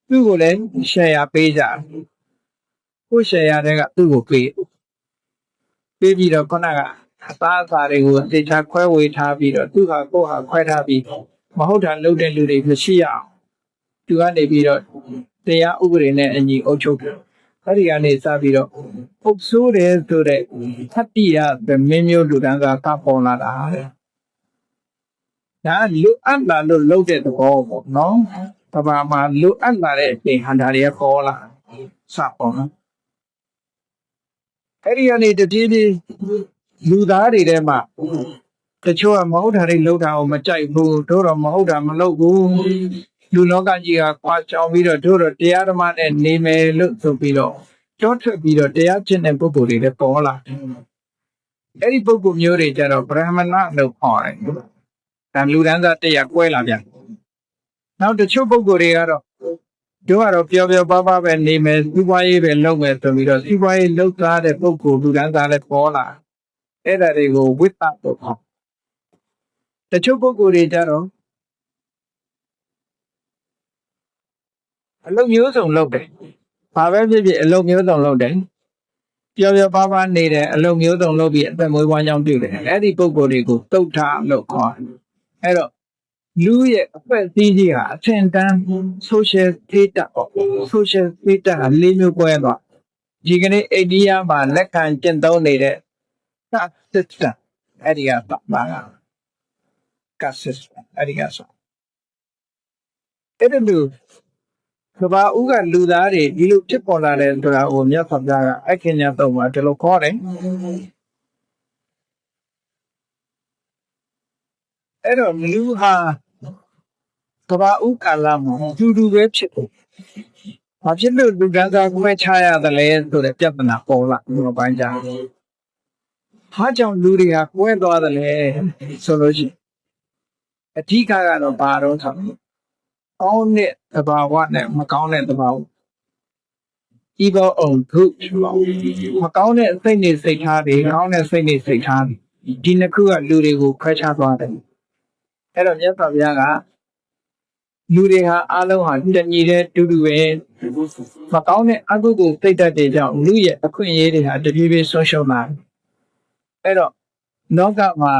သူ့ကိုလည်းရှယ်ယာပေးကြကိုရှယ်ယာတွေကသူ့ကိုပေးပြီးတော့ခုနကအသားအစာတွေကိုတေချာခွဲဝေထားပြီးတော့သူ့ဟာကိုယ့်ဟာခွဲထားပြီးမဟုတ်တာလုပ်တဲ့လူတွေမရှိရအောင်သူကနေပြီးတော့တရားဥပဒေနဲ့အညီအုပ်ချုပ်တယ်အဲ့ဒီကနေစပြီးတော့ပုတ်ဆိုးတယ်ဆိုတဲ့သတ္တိယမင်းမျိုးလူတန်းစားကပေါ်လာတာဒါလူအပ်လာလို့လုပ်တဲ့သဘောပေါ့နော်တဘာမှာလူအပ်လာတဲ့အချိန်ဟန်တာတွေကပေါ်လာစပေါ်နော်အဲ့ဒီကနေတပြေးပြေးလူသားတွေထဲမှာတချို့ကမဟုတ်တာတွေလုပ်တာကိုမကြိုက်ဘူးတို့တော့မဟုတ်တာမလုပ်ဘူးလူလောကကြီးကခွာချောင်ပြီးတော့တို့တော့တရားဓမ္မနဲ့နေမယ်လို့ဆိုပြီးတော့ကြောထွက်ပြီးတော့တရားကျင့်တဲ့ပုဂ္ဂိုလ်တွေလည်းပေါ်လာတယ်အဲ့ဒီပုဂ္ဂိုလ်မျိုးတွေကျတော့ဗြဟ္မဏလို့ခေါ်တယ်ဒါလူတန်းစားတရားကွဲလာပြန်နောက်တချို့ပုဂ္ဂိုလ်တွေကတော့တို့ကတော့ပျော်ပျော်ပါးပါးပဲနေမယ်စီးပွားရေးပဲလုပ်မယ်ဆိုပြီးတော့စီးပွားရေးလုပ်သားတဲ့ပုဂ္ဂိုလ်လူတန်းစားလည်းပေါ်လာအဲ့ဒါတွေကိုဝိတ္တလို့ခေါ်တချို့ပုဂ္ဂိုလ်တွေကြတော့အလုပ်မျိုးစုံလုပ်တယ်ဘာပဲဖြစ်ဖြစ်အလုပ်မျိုးစုံလုပ်တယ်ပျော်ပျော်ပါးပါးနေတယ်အလုပ်မျိုးစုံလုပ်ပြီးအသက်မွေးဝမ်းကြောင်းပြုတယ်အဲ့ဒီပုဂ္ဂိုလ်တွေကိုသုတ်ထလို့ခေါ်တယ်အဲ့တော့လူရဲ့အသက်ကြီးကြီးဟာအထင်တန်း social status ပေါ့ social status ဟာ၄မျိုးကွဲသွားဒီကနေ့အိန္ဒိယမှာလက်ခံကျင့်သုံးနေတဲ့ caste system အဲ့ဒီကပါက caste system အဲ့ဒီကဆို အဲ့ဒါလို့ကဘာဦးကလူသားတွေဒီလိုဖြစ်ပေါ်လာတယ်ဆိုတာကိုမြတ်စွာဘုရားကအခင်ညာတော့မှာဒီလိုခေါ်တယ်အဲ့တော့လူဟာကဘာဦးကာလမှာတူတူပဲဖြစ်တယ်ဘာဖြစ်လို့လူတန်းစားခွဲခြားရတယ်လဲဆိုတဲ့ပြဿနာပေါ်လာဒီပိုင်းကြဟာကြောင့်လူတွေကကွဲသွားတယ်လေဆိုလို့ရှိရင်အဓိကကတော့ဘာတော့ဆိုကောင်းတဲ့သဘာဝနဲ့မကောင်းတဲ့သဘာဝ evil on good မကောင်းတဲ့စိတ်နေစိတ်ထားတွေကောင်းတဲ့စိတ်နေစိတ်ထားတွေဒီနှစ်ခုကလူတွေကိုခွဲခြားသွားတယ်အဲ့တော့မြတ်စွာဘုရားကလူတွေဟာအားလုံးဟာတညီတဲ့တူတူပဲမကောင်းတဲ့အကုသိုလ်စိတ်ဓာတ်တွေကြောင့်လူရဲ့အခွင့်အရေးတွေဟာတပြေးပြေးဆုံးရှုံးလာတယ်အဲ့တော့လောကမှာ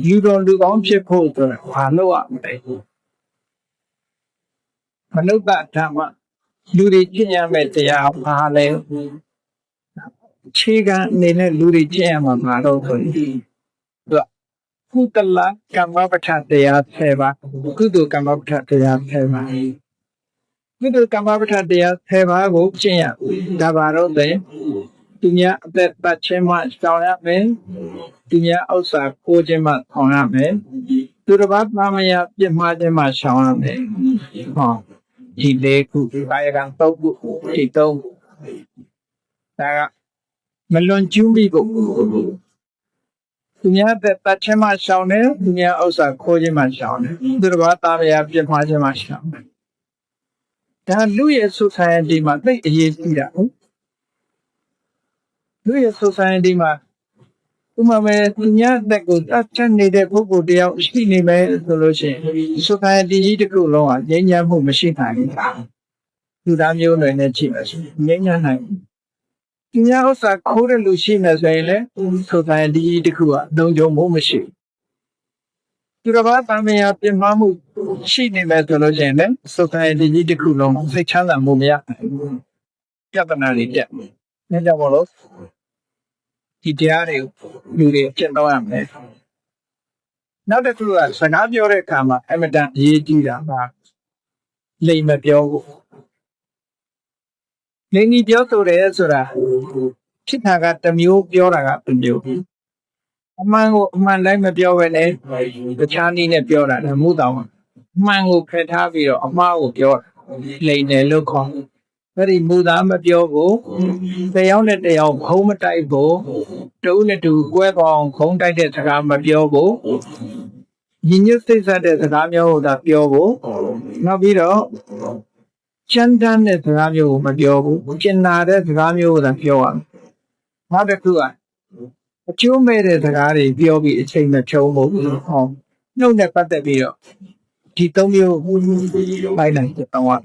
လူတော်လူကောင်းဖြစ်ဖို့အတွက်ဘာလို့ရမလဲမနုဿဓမ္မလူတွေကျင့်ရမယ့်တရားဘာလဲခြေခံအနေနဲ့လူတွေကျင့်ရမှာမတော့ဘူးသူကုသလကမ္မပဋ္ဌာန်းတရား10ပါးကုသိုလ်ကမ္မပဋ္ဌာန်းတရား10ပါးကုသိုလ်ကမ္မပဋ္ဌာန်းတရား10ပါးကိုကျင့်ရဒါပါတော့တယ်သူများအသက်ပတ်ခြင်းမှရှောင်ရမယ်သူများဥစ္စာကိုးခြင်းမှဆောင်ရမယ်သူတစ်ပါးသားမယားပြစ်မှားခြင်းမှရှောင်ရမယ်ဟောဒီလေးခုကာယကံ3ခုဒီ3ဒါကမလွန်ကျူးမိဖို့သူများသက်ပတ်ခြင်းမှရှောင်တယ်သူများဥစ္စာခိုးခြင်းမှရှောင်တယ်သူတစ်ပါးသားမယားပြစ်မှားခြင်းမှရှောင်တယ်ဒါလူရဲ့ society မှာသိအရေးကြီးတာဟုတ်လူရဲ့ society မှာဥမာမဲ့သူများတက်ကိုတတ်ချက်နေတဲ့ပုဂ္ဂိုလ်တယောက်ရှိနေမယ်ဆိုလို့ရှိရင် society ကြီးတစ်ခုလုံးဟာငြိမ်းချမ်းမှုမရှိနိုင်ဘူးလူသားမျိုးနွယ်နဲ့ကြည့်မယ်ဆိုငြိမ်းချမ်းနိုင်သူများဥစ္စာခိုးတဲ့လူရှိနေဆိုရင်လည်း society ကြီးတစ်ခုကလုံခြုံမှုမရှိသူတစ်ပါးတမန်ရပြင်မာမှုရှိနေမယ်ဆိုလို့ရှိရင်လည်း society ကြီးတစ်ခုလုံးစိတ်ချမ်းသာမှုမရဘူးပြဿနာတွေတက်နေကြပါလို့ဒီတရားတွေလူတွေကျင့်တော့ရမယ်နောက်တစ်ခုကစကားပြောတဲ့အခါမှာအမတန်အရေးကြီးတာကလိမ်မပြောဘူးလိမ်ကြီးပြောဆိုတယ်ဆိုတာဖြစ်တာကတစ်မျိုးပြောတာကတစ်မျိုးအမှန်ကိုအမှန်တိုင်းမပြောဘဲနဲ့တခြားနည်းနဲ့ပြောတာလည်းမဟုတ်တော့အမှန်ကိုဖယ်ထားပြီးတော့အမှားကိုပြောလိမ်တယ်လို့ခေါ်အဲ့ဒီမူသားမပြောဘူးတယောက်နဲ့တယောက်ခုံးမတိုက်ဘူးတူနဲ့တူကွဲပေါင်းခုံးတိုက်တဲ့စကားမပြောဘူးညီညွတ်စိတ်ဆက်တဲ့စကားမျိုးကိုသာပြောဖို့နောက်ပြီးတော့ချမ်းသာတဲ့စကားမျိုးကိုမပြောဘူးကျင်နာတဲ့စကားမျိုးကိုသာပြောရမယ်နောက်တစ်ခုကအကျိုးမဲ့တဲ့စကားတွေပြောပြီးအချိန်မဖြုံးဖို့ဟောနှုတ်နဲ့ပတ်သက်ပြီးတော့ဒီ၃မျိုးလိုက်နိုင်တော့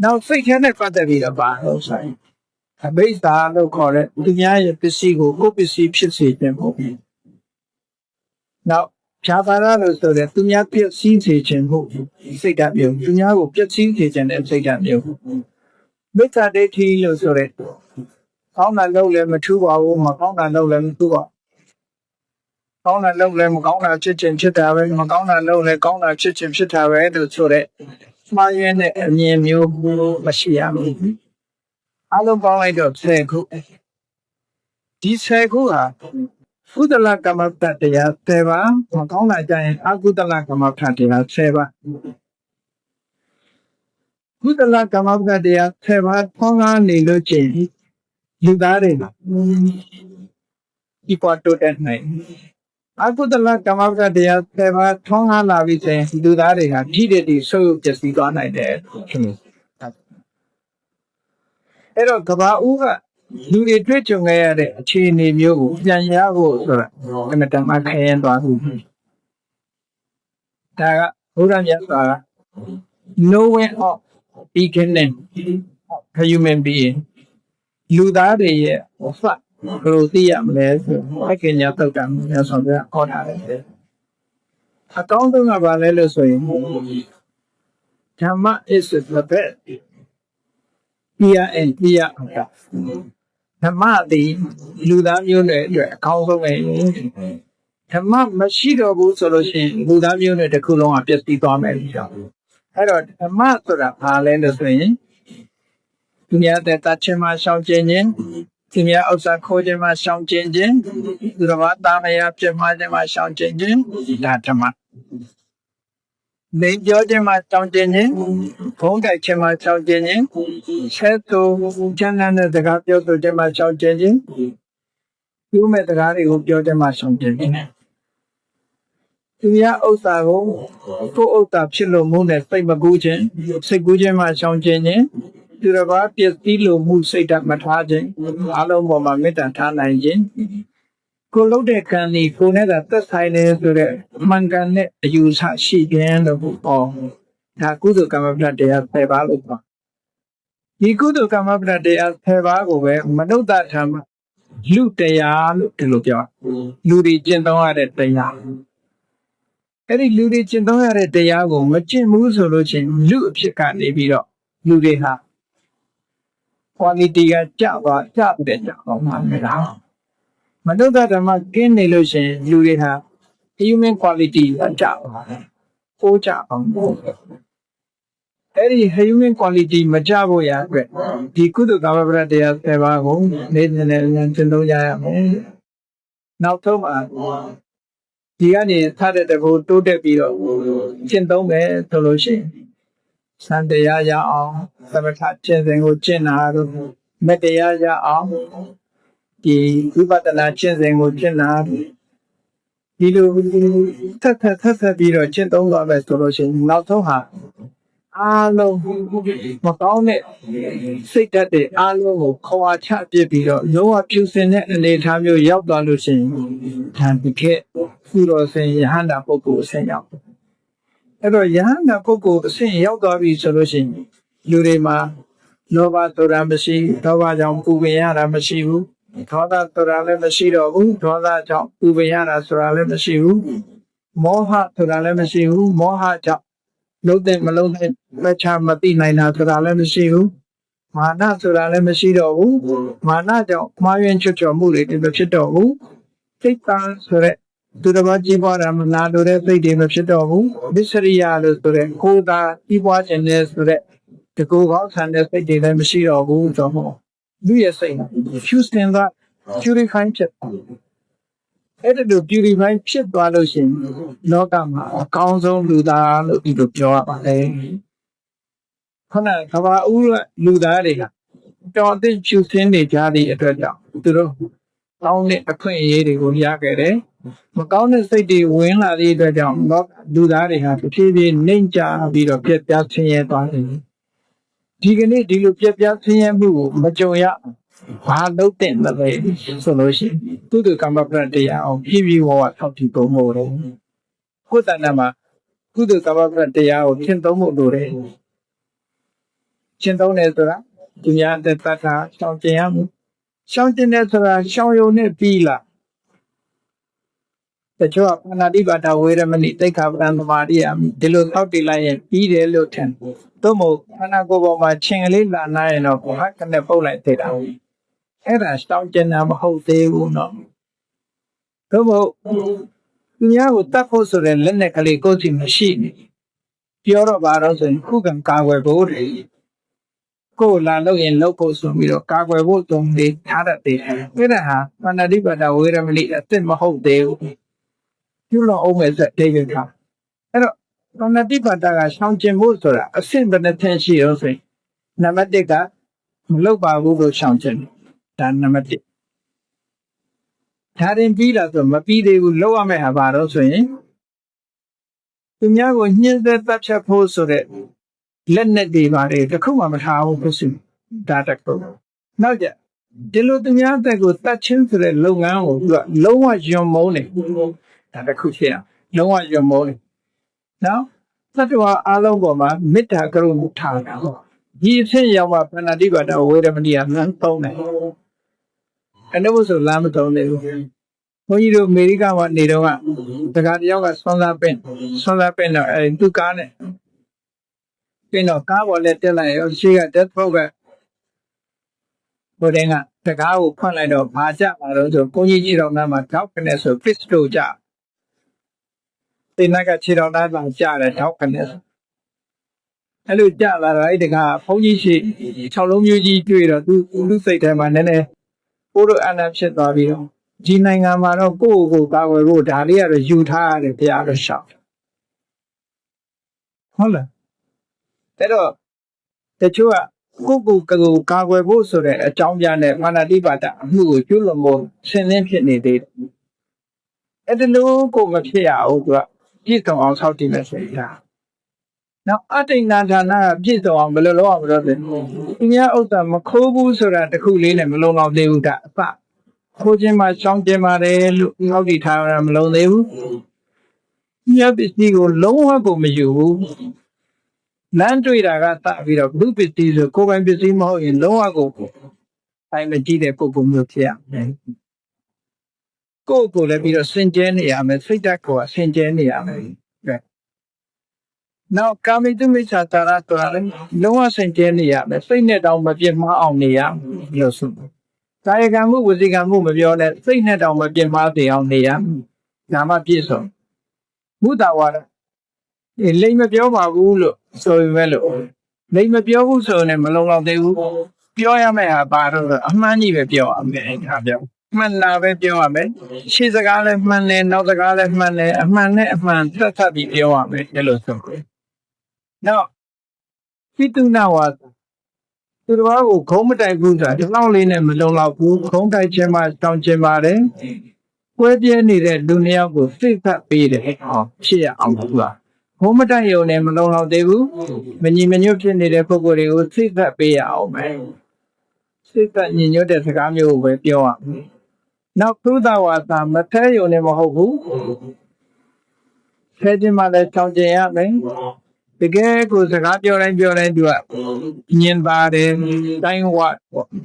နောက်စိတ်ထဲနဲ့ပတ်သက်ပြီးတော့ပါလို့ဆိုရင်အဘိဓါလို့ခေါ်တဲ့သူများရဲ့ပစ္စည်းကိုကိုယ်ပစ္စည်းဖြစ်စေခြင်းပေါ့နောက်ဖြာပါရလို့ဆိုတဲ့သူများပစ္စည်းစေခြင်းဟုတ်စိတ်ဓာတ်မျိုးသူများကိုပစ္စည်းစေခြင်းတဲ့စိတ်ဓာတ်မျိုးမိစ္ဆာဒိဋ္ဌိလို့ဆိုတဲ့ကောင်းတာလုပ်လည်းမထူးပါဘူးမကောင်းတာလုပ်လည်းမထူးပါကောင်းတာလုပ်လည်းမကောင်းတာဖြစ်ခြင်းဖြစ်တာပဲမကောင်းတာလုပ်လည်းကောင်းတာဖြစ်ခြင်းဖြစ်တာပဲလို့ဆိုတဲ့မှားယွင်းတဲ့အမြင်မျိုးမရှိရဘူးအားလုံးပေါင်းလိုက်တော့10ခုဒီ10ခုဟာကုသလကမ္မပဋ္ဌာန်းတရား10ပါးမကောင်းတာကြရင်အကုသလကမ္မပဋ္ဌာန်းတရား10ပါးကုသလကမ္မပဋ္ဌာန်းတရား10ပါးပေါင်းကားနေလို့ချင်းလူသားတွေဒီပေါ်တိုတက်နိုင်အကုသလကမ္မပဋ္ဌာန်းတရား10ပါးထွန်းကားလာပြီးဆိုရင်လူသားတွေဟာထိတဲ့ဒီဆုပ်ပျက်စီးသွားနိုင်တယ်အဲ့တော့ကဘာဦးကလူတွေတွေ့ကြုံခဲ့ရတဲ့အခြေအနေမျိုးကိုပြန်ရဖို့ဆိုတာအမတန်မှခရင်သွားဘူးဒါကဘုရားမြတ်စွာက knowing of beginning of human being လူသားတွေရဲ့ဘယ်လိုသိရမလဲဆိုအခင်ညာတုတ်တံမြတ်စွာဘုရားဟောထားတယ်အကောင်းဆုံးကဘာလဲလို့ဆိုရင်ဓမ္မ is the best clear and clear ဓမ္မသည်လူသားမျိုးနွယ်အတွက်အကောင်းဆုံးပဲဓမ္မမရှိတော့ဘူးဆိုလို့ရှိရင်လူသားမျိုးနွယ်တစ်ခုလုံးကပျက်စီးသွားမယ်လို့ပြော အဲ့တော့ဓမ္မဆိုတာဘာလဲလို့ဆိုရင်သူများတဲ့တတ်ချင်းမှရှောင်ကျင်ခြင်းသူများဥစ္စာခိုးခြင်းမှရှောင်ကျင်ခြင်းသူတော်ဘာတာမယာပြစ်မှားခြင်းမှရှောင်ကျင်ခြင်းဒါဓမ္မလိန်ပြောခြင်းမှရှောင်ကျင်ခြင်းဘုံတိုက်ခြင်းမှရှောင်ကျင်ခြင်းဆဲသူချမ်းသာတဲ့စကားပြောဆိုခြင်းမှရှောင်ကျင်ခြင်းပြုမဲ့စကားတွေကိုပြောခြင်းမှရှောင်ကျင်ခြင်းသူများဥစ္စာကိုကိုယ်ဥစ္စာဖြစ်လို့မှုနဲ့စိတ်မကူးခြင်းစိတ်ကူးခြင်းမှရှောင်ကျင်ခြင်းသူတော်ဘာပျက်စီးလို့မှုစိတ်ဓာတ်မထားခြင်းအလုံးပေါ်မှာမေတ္တာထားနိုင်ခြင်းကိုလုံးတဲ့ကံဒီကိုနဲ့သာသက်ဆိုင်နေဆိုတဲ့မှန်ကန်တဲ့အယူဆရှိခြင်းလို့ပေါ့ဒါကုသိုလ်ကမ္မပဒတရား10ပါးလို့ပေါ့ဒီကုသိုလ်ကမ္မပဒတရား10ပါးကိုပဲမနုဿဓမ္မလူတရားလို့ဒီလိုပြောလူတွေကျင့်သုံးရတဲ့တရားအဲ့ဒီလူတွေကျင့်သုံးရတဲ့တရားကိုမကျင့်ဘူးဆိုလို့ချင်းလူအဖြစ်ကနေပြီးတော့လူတွေဟာ quality ကကျသွားကြတဲ့ကြောင့်ပါမယ်လားမနုဿဓမ္မကင်းနေလို့ရှိရင်လူတွေဟာ human quality ကကျပါတယ်ပိုးကြအောင်အဲ့ဒီ human quality မကျဖို့ရအတွက်ဒီကုသကမ္မပဒတရား10ပါးကိုနေ့စဉ်နဲ့ကျင့်သုံးကြရမယ်နောက်ဆုံးမှာဒီကနေထတဲ့တကူတိုးတက်ပြီးတော့ကျင့်သုံးမယ်ဆိုလို့ရှိရင်စံတရားရအောင်သမထကျင့်စဉ်ကိုကျင့်တာတို့မတရားရအောင်ဒီဝိပဿနာကျင့်စဉ်ကိုကျင့်တာဒီလိုဆက်ပြီးတော့ကျင့်သုံးသွားမယ်ဆိုလို့ရှိရင်နောက်ဆုံးဟာအားလုံးမကောင်းတဲ့စိတ်ဓာတ်တွေအားလုံးကိုခွာချပြစ်ပြီးတော့လုံးဝပြူစင်တဲ့အနေအထားမျိုးရောက်သွားလို့ရှိရင်ဒါဒီခေတ်ကုတော်စင်ယဟန္တာပုဂ္ဂိုလ်အဆင့်ရောက်အဲ့တော့ယဟန္တာပုဂ္ဂိုလ်အဆင့်ရောက်သွားပြီဆိုလို့ရှိရင်လူတွေမှာလောဘဆိုတာမရှိဒေါသကြောင့်ပူပင်ရတာမရှိဘူးဒေါသဆိုတာလည်းမရှိတော့ဘူးဒေါသကြောင့်ပူပင်ရတာဆိုတာလည်းမရှိဘူးမောဟဆိုတာလည်းမရှိဘူးမောဟကြောင့်လုံးတဲ့မလုံးတဲ့မချမသိနိုင်တာဆိုတာလည်းမရှိဘူးမာနဆိုတာလည်းမရှိတော့ဘူးမာနကြောင့်မှားယွင်းချွတ်ချော်မှုတွေမဖြစ်တော့ဘူးစိတ်သားဆိုတဲ့သူတစ်ပါးကြီးပွားတာမနာလိုတဲ့စိတ်တွေမဖြစ်တော့ဘူးမစ္စရိယလို့ဆိုတဲ့ကိုယ်သာကြီးပွားခြင်းနဲ့ဆိုတဲ့တကူကောင်းဆန်တဲ့စိတ်တွေလည်းမရှိတော့ဘူးဆိုတော့လူရဲ့စိတ်ဖြူစင်သွား purify ဖြစ်အဲ့ဒါလို purify ဖြစ်သွားလို့ရှိရင်လောကမှာအကောင်းဆုံးလူသားလို့ဒီလိုပြောရပါတယ်ခုနကဘာဦးလူသားတွေကတော်သိဖြူစင်နေကြတဲ့အတွက်ကြောင့်သူတို့ကောင်းတဲ့အခွင့်အရေးတွေကိုရခဲ့တယ်မကောင်းတဲ့စိတ်တွေဝင်လာတဲ့အတွက်ကြောင့်လူသားတွေဟာတစ်ဖြည်းဖြည်းနှိမ့်ချပြီးတော့ပြက်ပြားဆင်းရဲသွားတယ်ဒီကနေ့ဒီလိုပြက်ပြားဆင်းရဲမှုကိုမကြုံရဘာလုပ်တဲ့လဲဆိုလို့ရှိရင်ကုသကမ္မပဒတရားအောင်ပြည့်ပြည့်ဝဝထောက်တည်ပုံလို့တယ်ကိုယ်တဏ္ဍမှာကုသကမ္မပဒတရားကိုရှင်းသုံးဖို့လိုတယ်ရှင်းသုံးတယ်ဆိုတာသူများတဲ့တတ်တာရှောင်ကျင်ရမှုရှောင်ကျင်တဲ့ဆိုတာရှောင်ယုံနဲ့ပြီးလားတချို့ကပါဏာတိပါဒဝေရမဏိတိခါပဒံသမာဓိယဒီလိုသောက်တည်လိုက်ရင်ပြီးတယ်လို့ထင်သို့မဟုတ်ခန္ဓာကိုယ်ပေါ်မှာခြင်းကလေးလာနိုင်ရင်တော့ဘာကနဲ့ပုတ်လိုက်သေးတာအဲ့ဒါရှောင်ကျင်တာမဟုတ်သေးဘူးနော်သို့မဟုတ်သူများကိုတတ်ဖို့ဆိုတဲ့လက်နဲ့ကလေးကိုယ်စီမရှိနေပြောတော့ဘာလို့ဆိုရင်ခုခံကာကွယ်ဖို့တည်းကိုယ်လာလို့ရင်လုပ်ဖို့ဆိုပြီးတော့ကာကွယ်ဖို့တုံးလေးထားတတ်တယ်အဲ့ဒါဟာပါဏာတိပါဒဝေရမဏိအစ်စ်မဟုတ်သေးဘူးပြုလို့အောင်မဲ့တဲ့ဒိဋ္ဌိကအဲ့တော့ပါဏာတိပါဒကရှောင်ကျင်ဖို့ဆိုတာအဆင့်ဘယ်နှထင်ရှိရောဆိုရင်နံပါတ်1ကမလုပ်ပါဘူးလို့ရှောင်ကျင်ဒါနံပါတ်1ဒါရင်ပြီးလားဆိုမပြီးသေးဘူးလုပ်ရမယ့်ဟာပါတော့ဆိုရင်သူများကိုညှင်းဆဲတပ်ဖြတ်ဖို့ဆိုတဲ့လက်နဲ့တွေပါတယ်တခုမှမထားဘူးဖြစ်စီဒါတခုနောက်ကြဒီလိုသူများတဲ့ကိုတတ်ချင်းဆိုတဲ့လုပ်ငန်းကိုသူကလုံးဝယွံမုန်းနေဒါတခုဖြစ်အောင်လုံးဝယွံမုန်းနေနော်သတ္တဝါအလုံးပေါ်မှာမေတ္တာကရုဏာထားတာဒီအဖြစ်ရောက်မှပါဏာတိပါဒဝေရမဏိကလမ်းသုံးတယ်အဲ့လိုဆိုလမ်းမသုံးသေးဘူးဘုန်းကြီးတို့အမေရိကမှာနေတော့ကတခါတယောက်ကဆွမ်းစားပင့်တော့အဲ့သူကားနဲ့ပင့်တော့ကားပေါ်လက်တက်လိုက်ရောရှိက death box ကဘုရင်ကတကားကိုဖွင့်လိုက်တော့ဘာကြမှာတော့ဆိုဘုန်းကြီးတော်နာမှာထောက်ကနေဆို fish တို့ကြတင်ကခြေတော်သားမှာကြားတယ်ထောက်ကနေ အဲ့လိုကြလာတာအဲ့တကဘုန်းကြီးရှိ6လုံးမျိုးကြီးတွေ့တော့သူစိတ်ထဲမှာနည်းနည်းပို့လို့အနပ်ဖြစ်သွားပြီးတော့ဒီနိုင်ငံမှာတော့ကိုယ့်ကိုယ်ကာကွယ်ဖို့ဒါလေးကတော့ယူထားရတယ်ဘုရားတော့ရှောက်ဟုတ်လားအဲ့တော့တချို့ကကိုယ့်ကာကွယ်ဖို့ဆိုတဲ့အကြောင်းပြနဲ့မာနတိပါဒအမှုကိုကျွလွန်ဖို့ဆင်းသင်းဖြစ်နေသေးတယ်အဲ့ဒါလို့ကိုမဖြစ်ရဘူးသူကပြည့်စုံအောင်ဆောက်တည်မယ်ဆိုရင်နောက်အတ္တိဏဌာနကပြည့်စုံအောင်ဘယ်လိုလုပ်အောင်မလုပ်လဲသူများဥစ္စာမခိုးဘူးဆိုတာတခုလေးနဲ့မလုံလောက်သေးဘူးဒါအပခိုးခြင်းမှာရှောင်ကျင်ပါတယ်လို့ဟောက်တည်ထားတာမလုံသေးဘူးမြတ်ပစ္စည်းကိုလုံးဝကိုမယူဘူးလမ်းတွေ့တာကသပြီးတော့ဘုပစ္စည်းဆိုကိုယ်ပိုင်ပစ္စည်းမဟုတ်ရင်လုံးဝကိုအဲ့မကြည့်တဲ့ပုဂ္ဂိုလ်မျိုးဖြစ်ရမယ်ကိုယ်လည်းပြီးတော့စင်ကြဲနေရမယ်စိတ်ဓာတ်ကိုစင်ကြဲနေရမယ်နောက်ကာမိတုမိစ္ဆာတာရဆိုတာလည်းလုံးဝစင်ကြဲနေရမယ်စိတ်နဲ့တောင်မပြတ်မှားအောင်နေရလို့ဆိုကာယကံမှုဝစီကံမှုမပြောနဲ့စိတ်နဲ့တောင်မပြတ်မှားသေးအောင်နေရဒါမှပြည့်စုံဘုဒ္ဓဝါဒလိမ်မပြောပါဘူးလို့ဆိုပေမဲ့လို့လိမ်မပြောဘူးဆိုရင်မလုံလောက်သေးဘူးပြောရမယ့်ဟာပါတော့အမှန်ကြီးပဲပြောရမယ်ဒါပြောမှန်တာပဲပြောရမယ်ရှေ့စကားလည်းမှန်တယ်နောက်စကားလည်းမှန်တယ်အမှန်နဲ့အမှန်သက်သက်ပြီးပြောရမယ်အဲ့လိုဆိုနောက်ပိတုနာဝါသူတော်ဘာကိုခုံးမတိုက်ဘူးဆိုတာဒီလောက်လေးနဲ့မလုံလောက်ဘူးခုံးတိုက်ခြင်းမှတောင်းခြင်းပါတယ်ကွဲပြဲနေတဲ့လူနှစ်ယောက်ကိုစိတ်ဖက်ပေးတယ်ဟောဖြစ်ရအောင်ဘူးလားဘုံမတိုက်ရုံနဲ့မလုံလောက်သေးဘူးမညီမညွတ်ဖြစ်နေတဲ့ပုဂ္ဂိုလ်တွေကိုစိတ်ဖက်ပေးရအောင်မယ်စိတ်ဖက်ညီညွတ်တဲ့စကားမျိုးကိုပဲပြောရမယ်နောက်သုဒ္ဓဝါဒမထဲရုံနဲ့မဟုတ်ဘူးဆဲခြင်းမှလည်းချောင်ကျင်ရမယ်တကယ်ကိုစကားပြောတိုင်းသူကညင်ပါတယ်တိုင်းဝ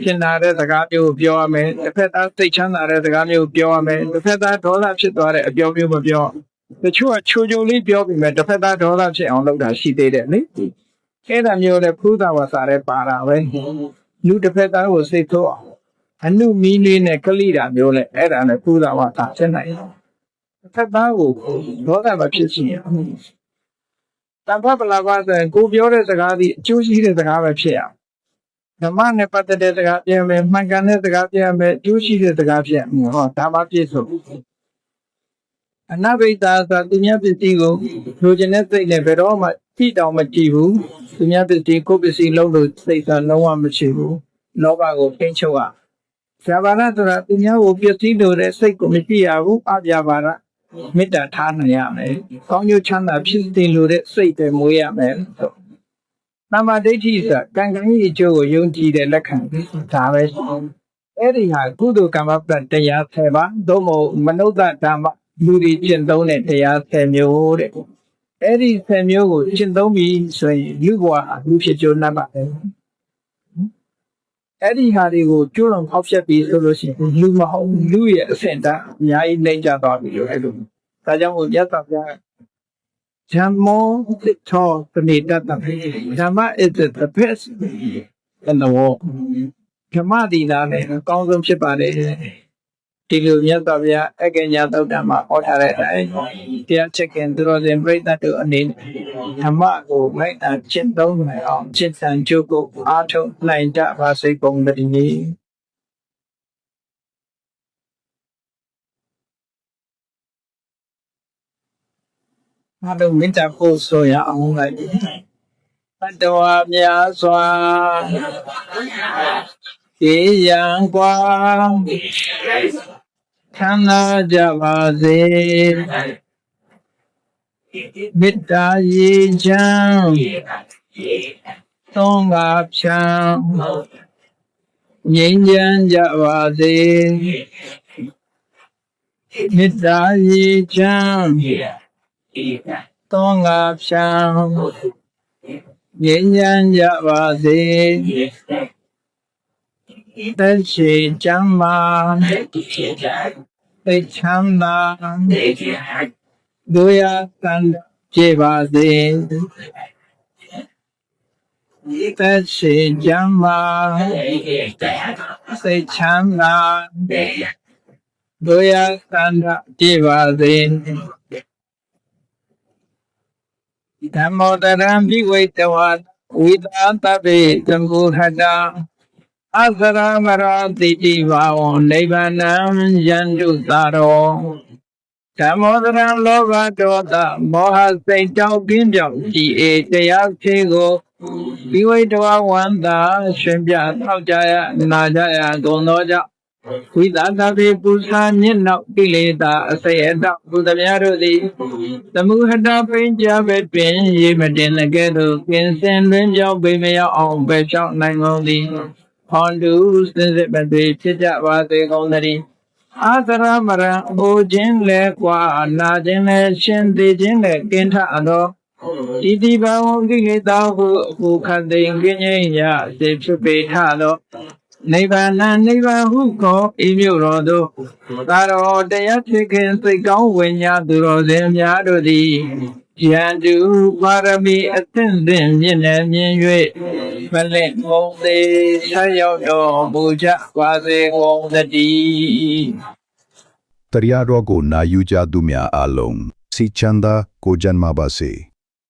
ဖြစ်လာတဲ့စကားမျိုးပြောရမယ်တစ်ဖက်သားစိတ်ချမ်းသာတဲ့စကားမျိုးပြောရမယ်တစ်ဖက်သားဒေါသဖြစ်သွားတဲ့အပြောမျိုးမပြောတချို့ကချိုလေးပြောပြီးမှတစ်ဖက်သားဒေါသဖြစ်အောင်လုပ်တာရှိသေးတယ်လေအဲ့ဒါမျိုးလည်းဖုဒ္ဓဝါစာရဲပါတာပဲလူတစ်ဖက်သားကိုစိတ်ဆိုးအောင်အနုမီးလေးနဲ့ကလိတာမျိုးလဲအဲ့ဒါနဲ့ဖုဒ္ဓဝါစာဖြစ်နိုင်တယ်တစ်ဖက်သားကိုဒေါသမဖြစ်စီရတမ္ပပလာပါဆိုရင်ကိုပြောတဲ့စကားဒီအကျိုးရှိတဲ့စကားပဲဖြစ်ရဓမ္မနဲ့ပတ်သက်တဲ့စကားပြန်မယ်မှန်ကန်တဲ့စကားပြန်မယ်အကျိုးရှိတဲ့စကားပြန်ဟောဒါမှပြည့်စုံအနဘိတာဆိုသူများပစ္စည်းကိုလိုချင်တဲ့စိတ်နဲ့ဘယ်တော့မှကြည့်တောင်မကြည့်ဘူးသူများပစ္စည်းကိုပစ္စည်းလုံးလို့စိတ်ကလုံးဝမရှိဘူးလောဘကိုထိန်းချုပ်ရဇာဘာရဆိုတာသူများကိုပစ္စည်းလိုတဲ့စိတ်ကိုမကြည့်ရဘူးအပြဘာရမေတ္တာထားနိုင်ရမယ်။ကောင်းကျိုးချမ်းသာဖြစ်တင်လို့တဲ့စိတ်တွေမွေးရမယ်ဆို။သမ္မာဒိဋ္ဌိဆိုတာကံကံကြီးအကျိုးကိုယုံကြည်တဲ့လက်ခံဒါပဲ။အဲ့ဒီဟာကုသိုလ်ကမ္မပတ္တရား10ပါသို့မဟုတ်မနုဿဓမ္မလူတွေကျင့်သုံးတဲ့တရား10မျိုးတဲ့။အဲ့ဒီ10မျိုးကိုကျင့်သုံးပြီးဆိုရင်လူဘဝလူဖြစ်ကျိုးနှပ်ပါတယ်။အဲ့ဒီဟာတွေကိုကျိုးလုံးဖောက်ဖျက်ပြီးဆိုလို့ရှိရင်လူမဟုတ်လူရဲ့အဆင့်တန်းအများကြီးနှိမ့်ကျသွားပြီလို့အဲ့လိုဒါကြောင့်မို့မြတ်စွာဘုရားဓမ္မောသစ္ထောပဏိတတ္တဓမ္မ is the best in the world ဓမ္မဒီနာနဲ့အကောင်းဆုံးဖြစ်ပါတယ်ဒီလိုမြတ်စွာဘုရားအကညာသုတ်တံမှာဟောထားတဲ့အတိုင်းတရားချက်ခင်သူတော်စင်ပြိဿတ်တို့အနေနဲ့ဓမ္မကိုလိုက်အကျင့်သုံးနိုင်အောင်ကျင့်တန်ကြုတ်ကိုအားထုတ်နိုင်ကြပါစေကုန်သတည်းအားလုံးမေတ္တာပို့ဆိုရအောင်လိုက်ဘတ်တော်များစွာေယံကွာချမ်းသာကြပါစေမေတ္တာရေချမ်းသုံးပါးဖြံငြိမ်းချမ်းကြပါစေမေတ္တာရေချမ်းသုံးပါးဖြံငြိမ်းချမ်းကြပါစေသက်ရှိချမ်းသာသိချမ်းသာဒုယသံကြပါစေသက်ရှိချမ်းသာသိချမ်းသာဒုယသံကြပါစေဓမ္မောတရံဘိဝိတဝါ ဝိသတဗ္ဗေသမုဟတာအသရမရာတိတိဘာဝံနိဗ္ဗာနံယန္တုသာရောဓမ္မောဒရံလောဘဒေါသမောဟစိတ်ကြောင့်ကင်းပြောင်းကြည်အေတရားဖြစ်ကိုဝိဝိတဝဝန္တာရှင်ပြထောက်ကြရနာကြရကုန်သောကြောင့်ဝိသတဗ္ဗေပုသမျက်နောက်ကိလေသာအစရတဘုဒ္ဓမြတ်တို့သည်သမုဟတာပိဉ္ကြပဲတွင်ရေမတင်တဲ့ကဲ့သို့ကင်းစင်လွင်ပြောင်းပိမရောက်အောင်ပဲချောင်းနိုင်ကုန်သည်ဟောတုစင်စစ်ပတိဖြစ်ကြပါစေကုန်သတည်းအာသရမရံအိုခြင်းလဲကွာနာခြင်းလဲရှင်သေးခြင်းလဲကင်းထသောဣတိဘဝံကိလေသာဟုအခုခတ်သိင်ကင်းငြိမ်းရစေဖြစ်ပေထသောနိဗ္ဗာန်နိဗ္ဗာန်ဟုခေါ်ဤမြို့တော်သို့သာတော်တရားဖြစ်ခင်စိတ်ကောင်းဝိညာသူတော်စင်များတို့သည်ယန္တုပါရမီအသင့်သင့်မြင့်လည်းမြင်၍မလင့်မုံသေးဆက်ရောက်တော်မူကြပါစေကုန်သတည်း တရားတော်ကိုနာယူကြသူများအားလုံးစိတ်ချမ်းသာကိုယ်ကျန်းမာပါစေ